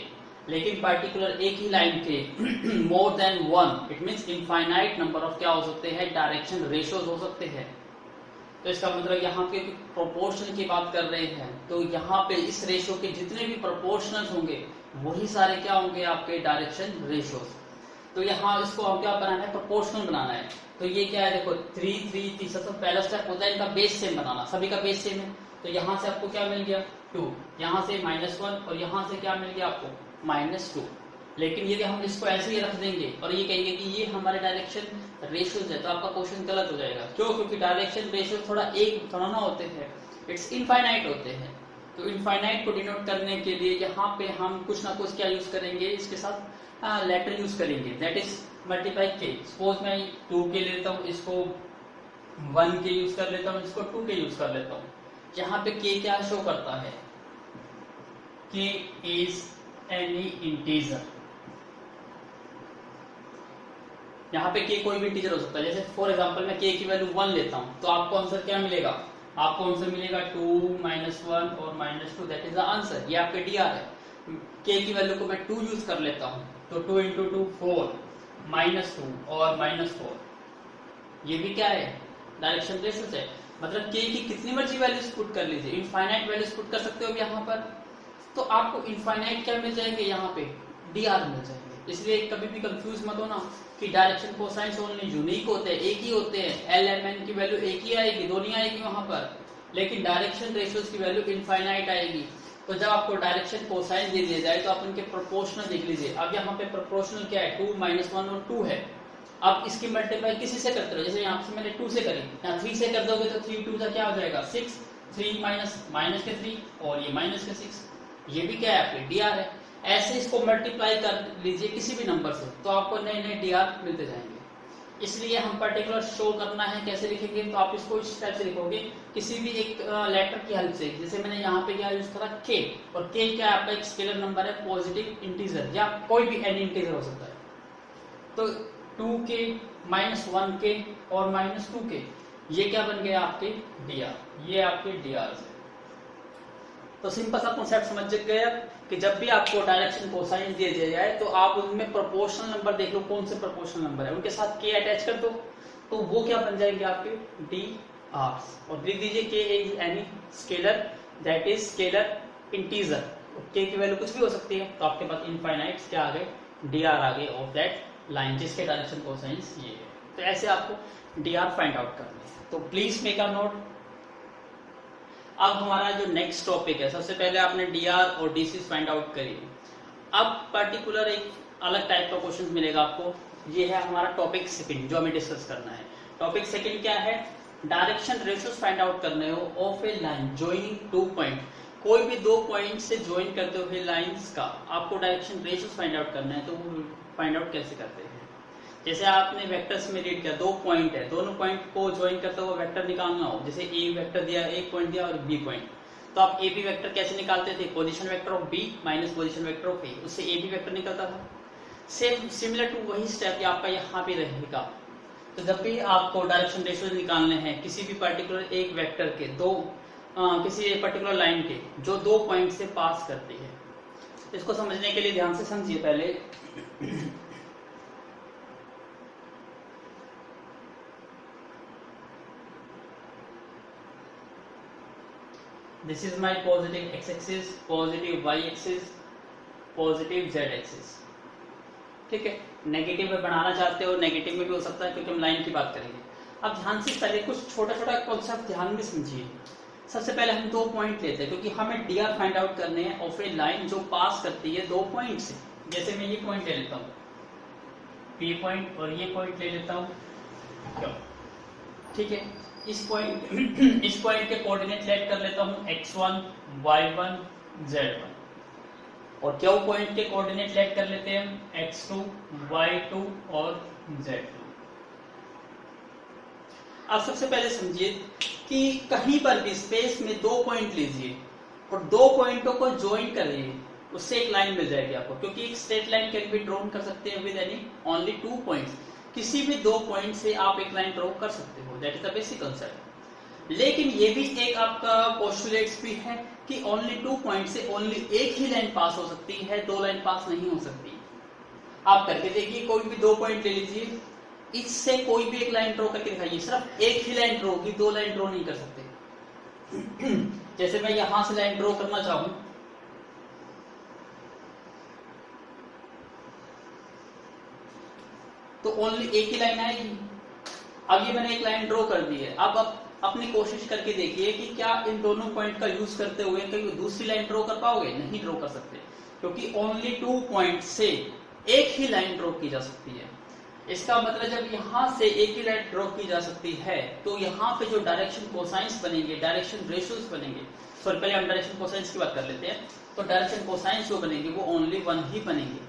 लेकिन पर्टिकुलर एक ही लाइन के more than one, it means infinite number of क्या हो सकते हैं डायरेक्शन रेशियोज हो सकते हैं। तो इसका मतलब यहाँ पे प्रोपोर्शन की बात कर रहे हैं तो यहाँ पे इस रेशियो के जितने भी प्रोपोर्शनल्स होंगे वही सारे क्या होंगे आपके डायरेक्शन रेशियोज। तो यहाँ इसको हम क्या बनाना है प्रोपोर्शनल बनाना है। तो ये क्या है देखो 3 3 3 सबसे पहला स्टेप होता है इनका बेस सेम बनाना, सभी का बेस सेम है। तो यहाँ से आपको क्या मिल गया 2, यहाँ से -1 और यहाँ से क्या मिल गया आपको -2। लेकिन यदि हम इसको ऐसे ही रख देंगे और ये कहेंगे कि ये हमारे डायरेक्शन रेशियोज है तो आपका क्वेश्चन गलत हो जाएगा। क्यों? क्योंकि डायरेक्शन रेशियो थोड़ा ना होते हैं, इट्स इनफाइनाइट होते हैं। तो इनफाइनाइट को डिनोट करने के लिए यहाँ पे हम कुछ ना कुछ क्या यूज करेंगे, इसके साथ लेटर यूज करेंगे, दैट इज मल्टीप्लाई के। सपोज मैं 2 के लेता हूँ, इसको 1 के यूज कर लेता हूँ, इसको 2 के यूज कर लेता हूँ। यहाँ पे के क्या शो करता है, के इज एनी इंटीजर। यहाँ पे के कोई भी इंटीजर हो सकता है। जैसे फॉर एग्जांपल मैं के की वैल्यू 1 लेता हूँ, तो आपको आंसर क्या मिलेगा, आपको आंसर मिलेगा 2 -1 और -2, दैट इज द आंसर। ये आपके डीआर है। के की वैल्यू को मैं 2 यूज कर लेता हूँ, तो 2 × 2 4 -2 और -4, ये भी क्या है, डायरेक्शन रेशियो है। मतलब के की कितनी मर्जी वैल्यूज पुट कर लीजिए, इनफाइनाइट वैल्यूज पुट कर सकते हो यहाँ पर, तो आपको इनफाइनाइट क्या मिल जाएंगे, यहाँ पे डीआर मिल जाएंगे। इसलिए कभी भी कंफ्यूज मत होना कि डायरेक्शन कोसाइंस ओनली यूनिक होते हैं, एक ही होते हैं। एल एम एन की वैल्यू एक ही आएगी, दो नहीं आएगी वहां पर, लेकिन डायरेक्शन रेशियोज की वैल्यू इनफाइनाइट आएगी। तो जब आपको डायरेक्शन कोसाइन दे दिया जाए तो आप उनके प्रोपोर्शनल देख लीजिए। अब यहाँ पे प्रोपोर्शनल क्या है, 2 -1 और 2 है। अब इसकी मल्टीप्लाई किसी से करते रहो, जैसे यहाँ से मैंने 2 से करी, यहाँ 3 से कर दोगे तो 3 2 क्या हो जाएगा 6, 3 माइनस के 3 और ये -6, ये भी क्या है आपके डीआर है। ऐसे इसको मल्टीप्लाई कर लीजिए किसी भी नंबर से, तो आपको नए नए डीआर मिलते जाएंगे। इसलिए हम पर्टिकुलर शो करना है, कैसे लिखेंगे, तो आप इसको इस टाइप से लिखोगे, किसी भी एक लेटर की हेल्प से। जैसे मैंने यहाँ पे क्या यूज करा, के, और के क्या आपका एक स्केलर नंबर है, पॉजिटिव इंटीजर या कोई भी एनी इंटीजर हो सकता है। तो 2k -1 के और -2 के, ये क्या बन गया आपके डीआर, ये आपके डीआर है। तो सिंपल सा कॉन्सेप्ट समझ गए कि जब भी आपको डायरेक्शन कोसाइन दिया जाए तो आप उनमें प्रोपोर्शनल नंबर देख लो, कौन से प्रोपोर्शनल नंबर है, उनके साथ के अटैच कर दो, तो वो क्या बन जाएंगे आपके डी आर। और लिख दीजिए के is any scalar, that is scalar integer. के की वैल्यू कुछ भी हो सकती है, तो आपके पास इनफाइनाइट क्या आ गए, डी आर आ गए ऑफ दैट लाइन, जिसके डायरेक्शन कोसाइंस ये है। तो ऐसे आपको डी आर फाइंड आउट करना है। तो प्लीज मेक अ नोट। अब हमारा जो नेक्स्ट टॉपिक है, सबसे पहले आपने डीआर और डीसी फाइंड आउट करिए। अब पर्टिकुलर एक अलग टाइप का क्वेश्चन मिलेगा आपको, ये है हमारा टॉपिक सेकंड जो हमें डिस्कस करना है। टॉपिक सेकंड क्या है, डायरेक्शन रेशियोज फाइंड आउट करने हो of a line joining 2 point. कोई भी 2 पॉइंट से ज्वाइन करते हुए लाइंस का आपको डायरेक्शन रेशियोज फाइंड आउट करना है। तो वो फाइंड आउट कैसे करते हैं, जैसे आपने वेक्टर्स में रीड किया, 2 पॉइंट है, दोनों पॉइंट को ज्वाइन करते हुए वेक्टर निकालना हो, जैसे ए वेक्टर दिया, एक पॉइंट दिया और बी पॉइंट, तो आप ए बी वेक्टर कैसे निकालते थे, position vector of B minus position vector of A, उससे ए बी वेक्टर निकलता था। सेम सिमिलर टू वही स्टेप आपका यहाँ पे रहेगा। तो जब भी आपको डायरेक्शन रेशियो निकालने हैं किसी भी पर्टिकुलर एक वेक्टर के किसी पर्टिकुलर लाइन के जो 2 पॉइंट से पास करती है, इसको समझने के लिए ध्यान से समझिए पहले। This is my positive x-axis, positive y-axis, positive z-axis। ठीक है, नेगेटिव में बनाना चाहते हो, नेगेटिव में भी हो सकता है क्योंकि हम लाइन की बात करेंगे। अब ध्यान से पहले कुछ छोटा छोटा कॉन्सेप्ट ध्यान में समझिए। सबसे पहले हम 2 पॉइंट लेते हैं क्योंकि हमें डीआर फाइंड आउट करने हैं ऑफ ए लाइन जो पास करती है 2 पॉइंट से। जैसे मैं ये पॉइंट ले लेता हूँ पी पॉइंट और ये पॉइंट ले लेता हूँ क्यों, ठीक है। इस पॉइंट के कोऑर्डिनेट लेट कर लेता हूँ x1, y1, z1 और क्यू पॉइंट के कोऑर्डिनेट लेट कर लेते हैं x2, y2 और z2। अब सबसे पहले समझिए कि कहीं पर भी स्पेस में 2 पॉइंट लीजिए और 2 पॉइंटों को ज्वाइन करिए, उससे एक लाइन मिल जाएगी आपको, क्योंकि एक straight line can be drawn कर सकते हैं विद एनी ओनली 2 पॉइंट्स। किसी भी 2 पॉइंट से आप एक लाइन ड्रॉ कर सकते हो, that is the basic concept. लेकिन ये भी एक आपका पोस्टुलेट्स भी है कि ओनली 2 पॉइंट से ओनली एक ही लाइन पास हो सकती है, 2 लाइन पास नहीं हो सकती। आप करके देखिए, कोई भी 2 पॉइंट ले लीजिए, इससे कोई भी एक लाइन ड्रॉ करके दिखाइए, सिर्फ एक ही लाइन ड्रॉ की, 2 लाइन ड्रॉ नहीं कर सकते। जैसे मैं यहां से लाइन ड्रॉ करना चाहूं, तो ओनली एक ही लाइन आएगी। अब ये मैंने एक लाइन ड्रॉ कर दी है। अब आप अपनी कोशिश करके देखिए कि क्या इन दोनों पॉइंट का यूज करते हुए कहीं दूसरी लाइन ड्रॉ कर पाओगे, नहीं ड्रॉ कर सकते, क्योंकि ओनली 2 पॉइंट से एक ही लाइन ड्रॉ की जा सकती है। इसका मतलब जब यहां से एक ही लाइन ड्रॉ की जा सकती है तो यहाँ पे जो डायरेक्शन कोसाइंस बनेंगे, डायरेक्शन रेशियोज बनेंगे, सॉरी पहले हम डायरेक्शन कोसाइंस की बात कर लेते हैं। तो डायरेक्शन कोसाइंस जो बनेंगे वो ओनली वन ही बनेंगे।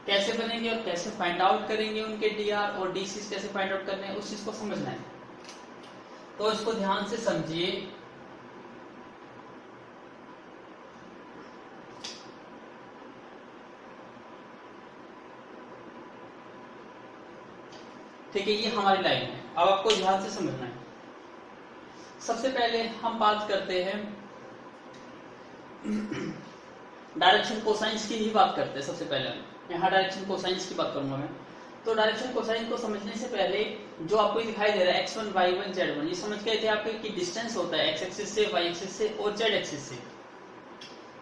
कैसे बनेंगे और कैसे फाइंड आउट करेंगे उनके dr और dc कैसे फाइंड आउट करने हैं उस चीज को समझना है। तो इसको ध्यान से समझिए। ठीक है, ये हमारी लाइन है, अब आपको ध्यान से समझना है। सबसे पहले हम बात करते हैं डायरेक्शन कोसाइंस की ही बात करते हैं। सबसे पहले यहाँ डायरेक्शन कोसाइंस की बात करूंगा मैं। तो डायरेक्शन कोसाइन को समझने से पहले जो आपको दिखाई दे रहा है x1 y1 z1, ये समझ गए थे आपके कि डिस्टेंस होता है x एक्सिस से, y एक्सिस से और z एक्सिस से।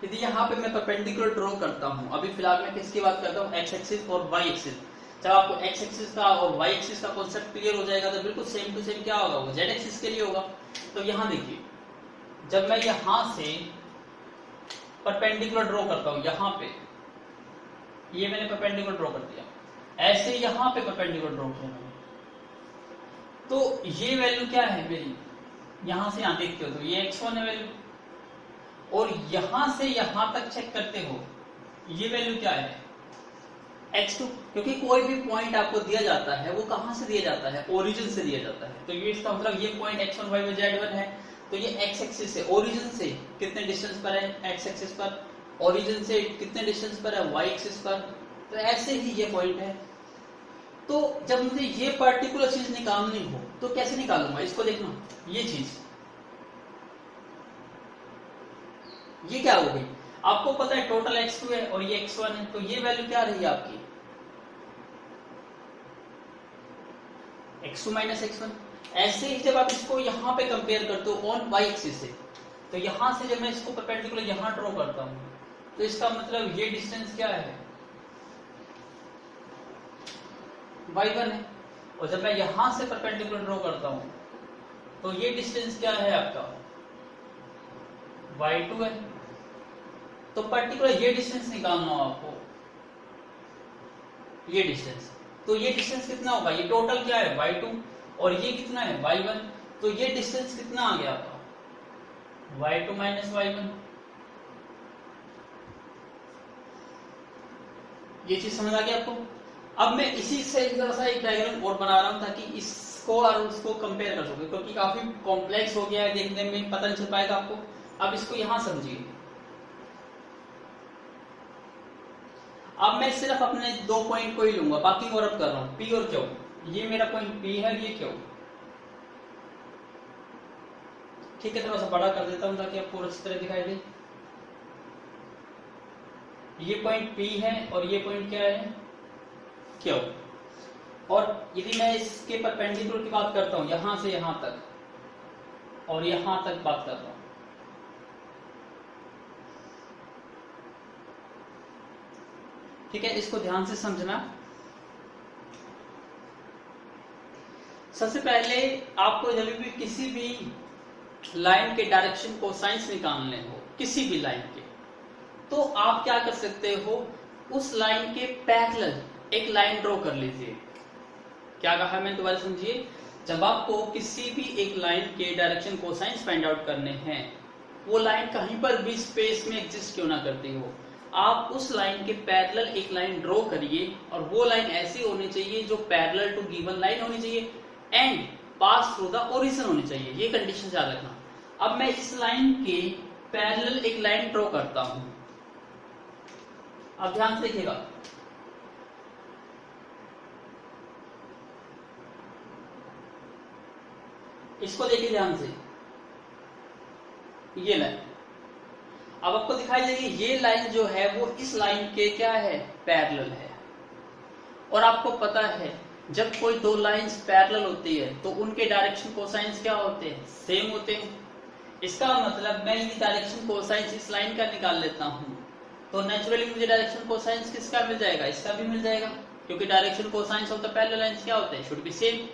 यदि यहाँ पे मैं परपेंडिकुलर ड्रॉ करता हूँ, अभी फिलहाल मैं किसकी बात करता हूँ, x एक्सिस और y एक्सिस। जब आपको x एक्सिस का और y एक्सिस का कॉन्सेप्ट क्लियर हो जाएगा तो बिल्कुल सेम टू सेम क्या होगा, वो z एक्सिस के लिए होगा। तो यहाँ देखिए, जब मैं यहाँ से परपेंडिकुलर ड्रॉ करता हूँ, यहाँ पे ये मैंने परपेंडिकुलर ड्रॉ कर दिया, ऐसे यहाँ पे परपेंडिकुलर ड्रॉ किया मैंने, तो ये वैल्यू क्या है मेरी, यहां से यहां देखते हो तो ये x1 है वैल्यू, और यहां से यहां तक चेक करते हो ये वैल्यू क्या है, x2। क्योंकि कोई भी पॉइंट आपको दिया जाता है वो कहां से दिया जाता है, ओरिजिन से दिया जाता है। तो ये इसका मतलब ये पॉइंट x1 y1 z1 है, तो ये x एक्सिस से ओरिजिन से कितने डिस्टेंस पर है, x एक्सिस पर, ओरिजिन से कितने डिस्टेंस पर है, y एक्सिस पर। तो ऐसे ही ये पॉइंट है। तो जब मुझे ये पर्टिकुलर चीज निकालनी हो तो कैसे निकालूंगा, इसको देखना, ये चीज ये क्या हो गई, आपको पता है टोटल x2 है और ये x1 है, तो ये वैल्यू क्या रही आपकी, x2 माइनस x1। ऐसे ही जब आप इसको यहां पे कंपेयर करते हो ऑन y एक्सिस से, तो यहां से जब मैं इसको परपेंडिकुलर यहां ड्रॉ करता हूं तो इसका मतलब ये डिस्टेंस क्या है, y1 है। और जब मैं यहां से परपेंडिकुलर ड्रॉ करता हूं तो ये डिस्टेंस क्या है आपका, y2 है। तो पर्टिकुलर ये डिस्टेंस निकालना हो आपको, ये डिस्टेंस, तो ये डिस्टेंस कितना होगा, ये टोटल क्या है y2 और ये कितना है y1, तो ये डिस्टेंस कितना आ गया आपका, y2 माइनस y1। ये चीज समझ आ गई आपको। अब मैं इसी से जरा सा एक डायग्राम और बना रहा हूं ताकि इसको और उसको कंपेयर कर सके, क्योंकि काफी कॉम्प्लेक्स हो गया है, देखने में पता नहीं चल पाएगा आपको। अब इसको यहां समझिए। अब मैं सिर्फ अपने दो पॉइंट को ही लूंगा, बाकी और अब कर रहा हूं P और Q। ये मेरा पॉइंट P है, ये Q। ठीक है, थोड़ा सा बड़ा कर देता हूं ताकि आपको अच्छी तरह दिखाई दे। ये पॉइंट P है और ये पॉइंट क्या है, Q। और यदि मैं इसके परपेंडिकुलर की बात करता हूं, यहां से यहां तक और यहां तक बात कर रहा हूं, ठीक है, इसको ध्यान से समझना। सबसे पहले आपको जब भी किसी भी लाइन के डायरेक्शन कोसाइंस निकालने हो, किसी भी लाइन के, तो आप क्या कर सकते हो, उस लाइन के पैरेलल एक लाइन ड्रॉ कर लीजिए। क्या कहा मैं, दोबारा समझिए। जब आपको किसी भी एक लाइन के डायरेक्शन कोसाइंस फाइंड आउट करने हैं, वो लाइन कहीं पर भी स्पेस में एग्जिस्ट क्यों ना करती हो, आप उस लाइन के पैरेलल एक लाइन ड्रॉ करिए, और वो लाइन ऐसी होनी चाहिए जो पैरेलल टू गिवन लाइन होनी चाहिए and pass through the origin होनी चाहिए। ये कंडीशन याद रखना। अब मैं इस लाइन के पैरेलल एक लाइन ड्रॉ करता हूं, अब ध्यान से देखिएगा। इसको देखिए ध्यान से, ये लाइन अब आपको दिखाई देगी, ये लाइन जो है वो इस लाइन के क्या है, पैरेलल है। और आपको पता है जब कोई दो लाइंस पैरेलल होती है तो उनके डायरेक्शन कोसाइंस क्या होते हैं, सेम होते हैं। इसका मतलब मैं यदि डायरेक्शन कोसाइंस इस लाइन का निकाल लेता हूं तो नेचुरली मुझे डायरेक्शन कोसाइंस किसका मिल जाएगा, इसका भी मिल जाएगा, क्योंकि direction cosines of the parallel lines क्या होते हैं, शुड बी सेम।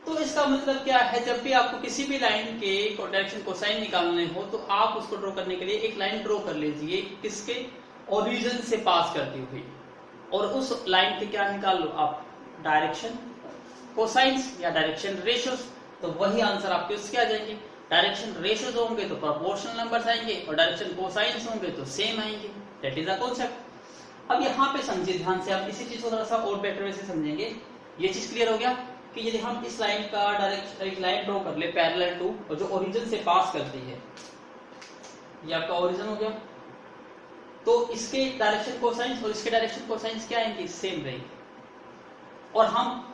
तो इसका मतलब क्या है, जब भी आपको किसी भी लाइन के डायरेक्शन कोसाइन निकालने हो तो आप उसको ड्रॉ करने के लिए एक लाइन ड्रॉ कर लीजिए, किसके, ओरिजिन से पास करती हुई, और उस लाइन के क्या निकाल लो आप, डायरेक्शन कोसाइंस या डायरेक्शन रेशियोस। तो वही आंसर आपके उसके आ जाएंगे। डायरेक्शन रेशियोज होंगे तो प्रोपोर्शनल नंबर्स आएंगे और डायरेक्शन कोसाइंस होंगे तो सेम आएंगे। That is the concept. अब यहाँ पे समझिए ध्यान से, आप इसी चीज को थोड़ा सा और बेटर वे से समझेंगे। ये चीज क्लियर हो गया कि यदि हम इस लाइन का डायरेक्शन, एक लाइन ड्रॉ कर ले पैरेलल टू, और जो ओरिजिन से पास करती है, ये आपका ओरिजिन हो गया, तो इसके डायरेक्शन कोसाइंस और इसके डायरेक्शन कोसाइंस क्या आएंगे, सेम रहेंगे। और हम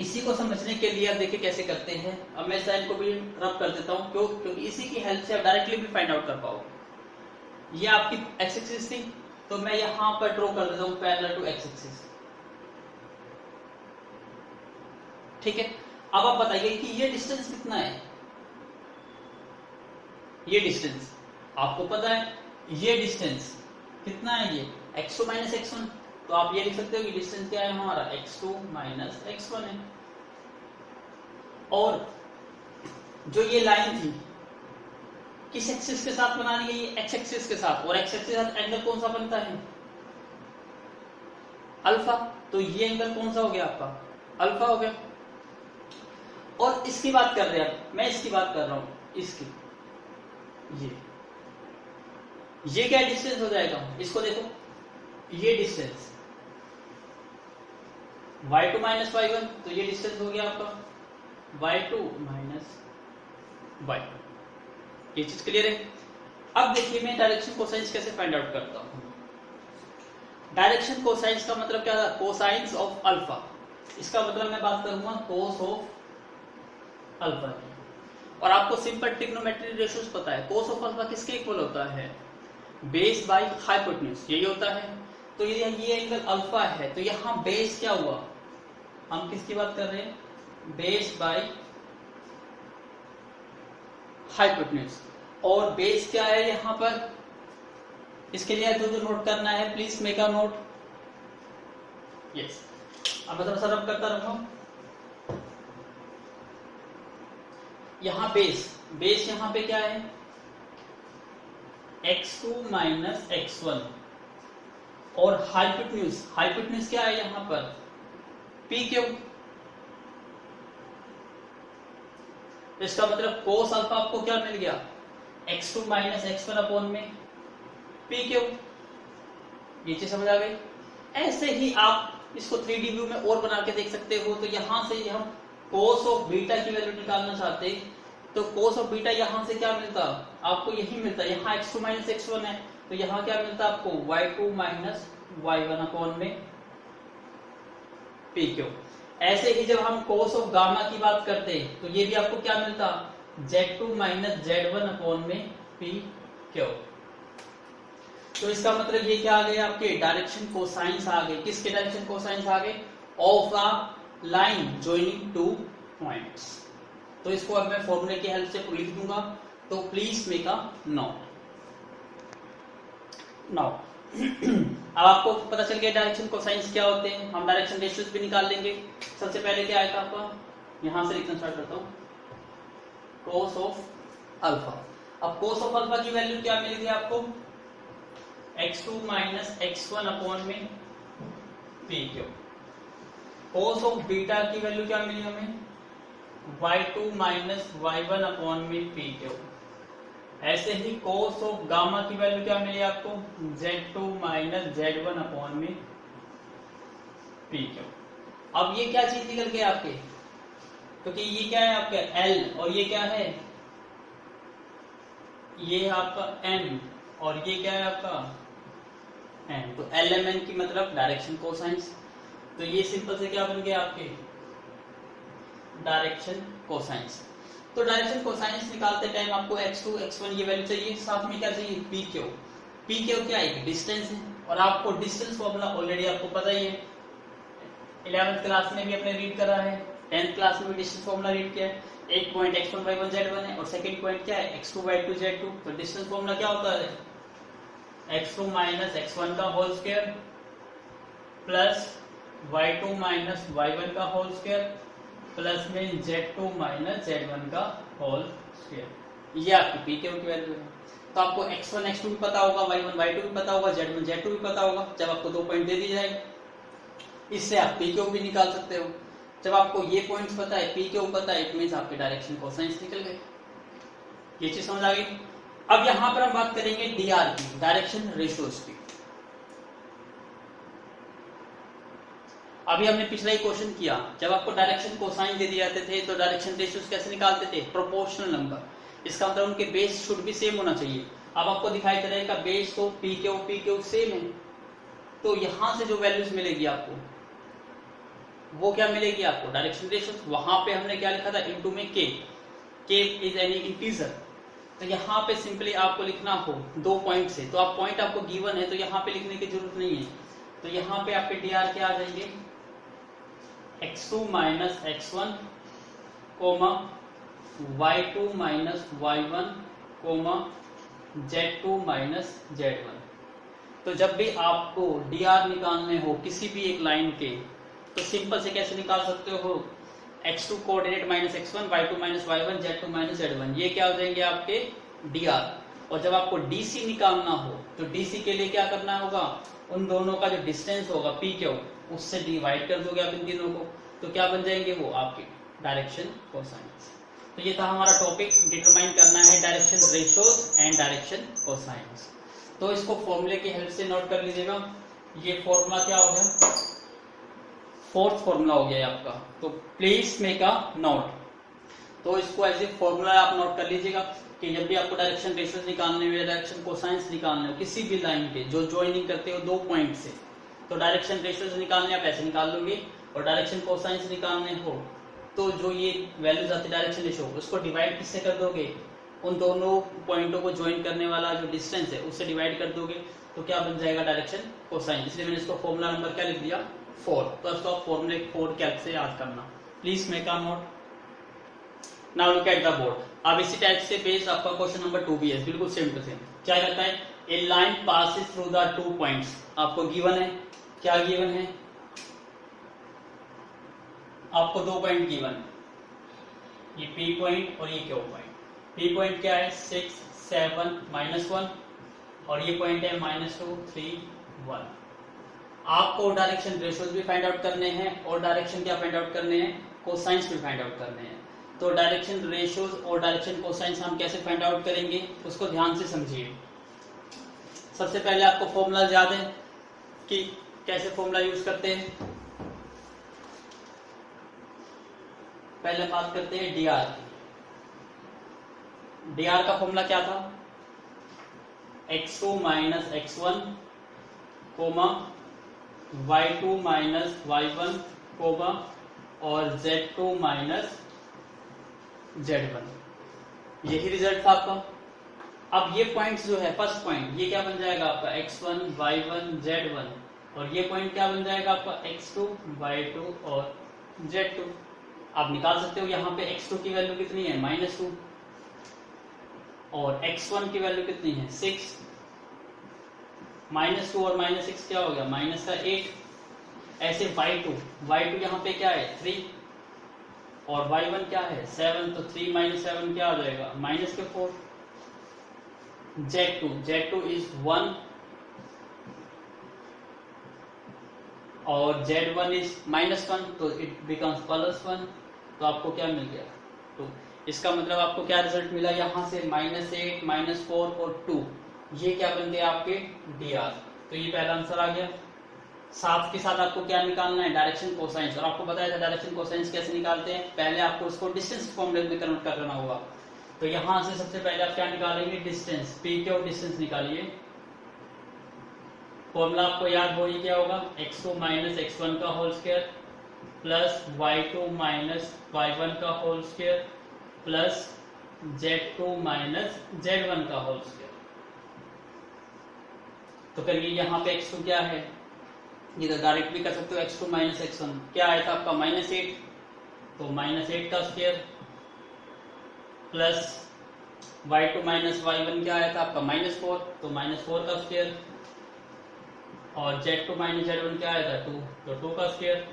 इसी को समझने के लिए आप देखिए कैसे करते हैं। अब मैं इस लाइन को भी रब कर देता हूं, क्योंकि इसी की हेल्प से आप डायरेक्टली भी फाइंड आउट कर पाओगे। ये आपकी एक्स एक्सिस थी, तो मैं यहां पर ड्रॉ कर देता हूं पैरेलल टू एक्स एक्सिस। ठीक है, अब आप बताइए कि ये डिस्टेंस कितना है। ये डिस्टेंस आपको पता है, ये डिस्टेंस कितना है, ये x2 माइनस x1। तो आप ये लिख सकते हो कि डिस्टेंस क्या है हमारा, x2 माइनस x1 है। और जो ये लाइन थी किस एक्सिस के साथ बनानी है, ये x एक्सिस के साथ, और x एक्सिस के साथ एंगल कौन सा बनता है, अल्फा। तो ये एंगल कौन सा हो गया आपका, अल्फा हो गया। और इसकी बात कर रहे हैं, मैं इसकी बात कर रहा हूं, इसकी ये क्या डिस्टेंस हो जाएगा, इसको देखो, ये डिस्टेंस y2 माइनस y1, तो ये डिस्टेंस हो गया आपका y2 माइनस y1। ये चीज क्लियर है। अब देखिए मैं डायरेक्शन कोसाइंस कैसे फाइंड आउट करता हूं। डायरेक्शन कोसाइंस का मतलब क्या था, कोसाइंस ऑफ अल्फा। इसका मतलब मैं बात करूंगा कोस ऑफ अल्फा की। और आपको सिंपल ट्रिग्नोमेट्री रेशियोज पता है, कोस ऑफ अल्फा किसके इक्वल होता है, बेस बाय हाइपोटेन्यूज, यही होता है। तो यदि ये एंगल अल्फा है, तो यहां बेस क्या हुआ, हम किसकी बात कर रहे हैं, बेस बाय हाइपोटेन्यूज। और बेस क्या है यहां पर, इसके लिए जो जो नोट करना है please make a note. Yes, अब मैं थोड़ा सा रब करता रहूंगा। यहां बेस यहां पे क्या है, x2 माइनस x1। और हाइपोटेन्यूज क्या है यहां पर, PQ। इसका मतलब कोस अल्फा आपको क्या मिल गया, x2 माइनस x1 अपॉन में PQ। ये चीज समझ आ गई। ऐसे ही आप इसको 3D व्यू में और बना के देख सकते हो। तो यहां से हम कोस ऑफ बीटा की वैल्यू निकालना चाहते, तो कोस ऑफ बीटा यहां से क्या मिलता, आपको यही मिलता। यहाँ x2 माइनस x1 है, तो यहाँ क्या मिलता आपको, y2 माइनस y1 अपॉन में PQ। ऐसे ही जब हम कोस ऑफ गामा की बात करते, तो ये भी आपको क्या मिलता, z2 माइनस z1 अपॉन में PQ। तो इसका मतलब ये क्या आ गए, आपके डायरेक्शन कोसाइंस आ गए। किसके डायरेक्शन कोसाइंस आ गए, of a line joining two points. तो इसको अब मैं फॉर्मूले की हेल्प से लिख दूंगा, तो please make a note now. अब आपको पता चल गया डायरेक्शन कोसाइंस क्या होते हैं। हम डायरेक्शन रेशियोज भी निकाल लेंगे। सबसे पहले क्या आएगा आपका, यहां से लिखना स्टार्ट करता हूं, कोस ऑफ अल्फा। अब कोस ऑफ अल्फा की वैल्यू क्या मिलेगी आपको, x2 माइनस x1 अपॉन में PQ। कोस ऑफ बीटा की वैल्यू क्या मिली हमें, y2 माइनस y1 अपॉन में PQ। ऐसे ही कोस ऑफ गामा की वैल्यू क्या मिली आपको, z2 माइनस z1 अपॉन में PQ। अब ये क्या चीज निकल गई आपके, क्योंकि ये क्या है आपका L और ये क्या है, ये आपका M और ये क्या है आपका N। तो LMN की मतलब डायरेक्शन कोसाइंस। तो ये सिंपल से क्या बन गया आपके, डायरेक्शन कोसाइंस। तो डायरेक्शन कोसाइंस निकालते टाइम आपको x2 x1 ये वैल्यू चाहिए, साथ में क्या चाहिए, PQ। PQ क्या है, डिस्टेंस है। और आपको डिस्टेंस फॉर्मूला ऑलरेडी आपको पता ही है, 11th क्लास में भी आपने रीड करा है, 10th क्लास में भी डिस्टेंस फॉर्मूला रीड किया है। एक पॉइंट x1 y1 z1 है और सेकंड पॉइंट क्या है, x2 y2 z2। तो डिस्टेंस फॉर्मूला क्या होता है, x2 माइनस x1 का whole square plus y2 minus y1 का होल स्क्वायर प्लस में z2 माइनस z1 का होल स्क्वायर। ये आपकी PQ की वैल्यू है। तो आपको x1 x2 भी पता होगा, y1 y2 भी पता होगा, z1 z2 भी पता होगा। जब आपको 2 पॉइंट दे दी जाए, इससे आप PQ भी निकाल सकते हो। जब आपको ये पॉइंट्स पता है, PQ पता है, इट मींस आपके डायरेक्शन कोसाइंस निकल गए। ये चीज समझ आ गई। अब यहां पर हम बात करेंगे डीआर की, डायरेक्शन रेशियोज की। अभी हमने पिछला ही क्वेश्चन किया, जब आपको डायरेक्शन कोसाइन दे दिए जाते थे तो डायरेक्शन रेशियोज कैसे निकालते थे, प्रोपोर्शनल नंबर। इसका मतलब उनके बेस शुड भी सेम होना चाहिए। अब आपको दिखाई दे रहा है का बेस तो पी क्यू सेम है, तो यहां से जो वैल्यूज मिलेगी आपको वो क्या मिलेगी आपको, डायरेक्शन रेशियोज। वहां पे हमने क्या लिखा था, इनटू में के इज एनी इंटीजर। तो यहाँ पे सिंपली आपको लिखना हो 2 पॉइंट से, तो आप पॉइंट आपको गिवन है तो यहाँ पे लिखने की जरूरत नहीं है। तो यहाँ पे आपके डी आर क्या आ जाएंगे, x2 minus x1 comma y2 minus y1 comma z2 minus z1। तो जब भी आपको डी आर निकालने हो किसी भी एक लाइन के, तो सिंपल से कैसे निकाल सकते हो, x2 coordinate minus x1, y2 minus y1, z2 minus z1, ये क्या हो जाएंगे आपके dr। और जब आपको dc निकालना हो तो dc के लिए क्या करना होगा, उन दोनों का जो डिस्टेंस होगा p क्यू उससे डिवाइड कर दोगे आप इन तीनों को, तो क्या बन जाएंगे वो आपके डायरेक्शन कोसाइंस। तो ये था हमारा टॉपिक, डिटरमाइन करना है direction ratios and direction cosines. तो इसको फॉर्मूले की हेल्प से नोट कर लीजिएगा। ये फॉर्मूला क्या हो गया, फोर्थ फॉर्मूला हो गया आपका, तो प्लीज मेक अ नोट। तो इसको एज ए फॉर्मूला आप नोट कर लीजिएगा कि जब भी आपको डायरेक्शन रेशियोज निकालने हो, डायरेक्शन कोसाइंस निकालने हो किसी भी लाइन के जो ज्वाइनिंग करते हो 2 पॉइंट से, तो डायरेक्शन रेशियोज निकालने आप ऐसे निकाल लोगे। और डायरेक्शन कोसाइंस निकालने हो तो जो ये वैल्यूज आती है डायरेक्शन रेशियो, उसको डिवाइड किससे कर दोगे, उन दोनों पॉइंटों को ज्वाइन करने वाला जो डिस्टेंस है उससे डिवाइड कर दोगे, तो क्या बन जाएगा डायरेक्शन कोसाइन। इसलिए मैंने इसको फॉर्मूला नंबर क्या लिख दिया, 4। तो इसको आप फॉर्मूले 4 के हेल्प से याद करना। Please make a note. Now look at the board. अब इसी टाइप से बेस्ड आपका क्वेश्चन नंबर 2 भी है, बिल्कुल सेम टू सेम। क्या कहता है, a line passes through the 2 points. आपको गिवन है, क्या गिवन है, आपको 2 पॉइंट गिवन है, ये P पॉइंट और ये Q पॉइंट। P पॉइंट क्या है 6, 7, -1 और ये पॉइंट है -2, 3, 1। आपको डायरेक्शन रेशियोज भी फाइंड आउट करने हैं और डायरेक्शन क्या फाइंड आउट करने हैं, कोसाइंस भी फाइंड आउट करने हैं। तो डायरेक्शन रेशियोज और डायरेक्शन कोसाइंस हम कैसे फाइंड आउट करेंगे उसको ध्यान से समझिए। सबसे पहले आपको फॉर्मूला याद है कि कैसे फॉर्मूला यूज करते हैं। पहले बात करते हैं dr की। dr का फॉर्मूला क्या था, x2 minus x1 comma y2 minus y1 coma और z2 माइनस z1। यही रिजल्ट था आपका। अब ये पॉइंट्स जो है, फर्स्ट पॉइंट ये क्या बन जाएगा आपका x1, y1, z1, और ये पॉइंट क्या बन जाएगा आपका x2, y2 और z2। आप निकाल सकते हो, यहाँ पे x2 की वैल्यू कितनी है -2 और x1 की वैल्यू कितनी है 6, -2 और -6 क्या हो गया -8। ऐसे y2 यहाँ पे क्या है 3 और y1 क्या है 7, तो 3 - 7 क्या हो जाएगा -4। z2 इज 1 और z1 इज -1, तो इट बिकम्स +1। तो आपको क्या मिल गया, तो इसका मतलब आपको क्या रिजल्ट मिला, यहाँ से -8, -4 और 2, ये क्या बन गया आपके dr। तो ये पहला आंसर आ गया। साथ के साथ आपको क्या निकालना है, डायरेक्शन कोसाइंस। और आपको बताया था डायरेक्शन कोसाइंस कैसे निकालते हैं, पहले आपको उसको डिस्टेंस फॉर्मूले में कन्वर्ट करना होगा। तो यहाँ से सबसे पहले आप क्या निकालेंगे, डिस्टेंस, पी क्यू डिस्टेंस निकालिए। फॉर्मूला आपको याद हो, ये क्या होगा, x2 माइनस x1 का whole square plus y2 minus y1 का whole square plus z2 minus z1 का होल स्क्वायर। तो करिए यहाँ पे x2 क्या है, ये तो डायरेक्ट भी कर सकते हो, x2 माइनस x1 क्या आया था आपका -8, तो -8 का square plus y2 minus y1 क्या आया था आपका -4, तो -4 का स्क्वायर और z2 माइनस z1 क्या आया था 2, तो 2 का स्क्वायर।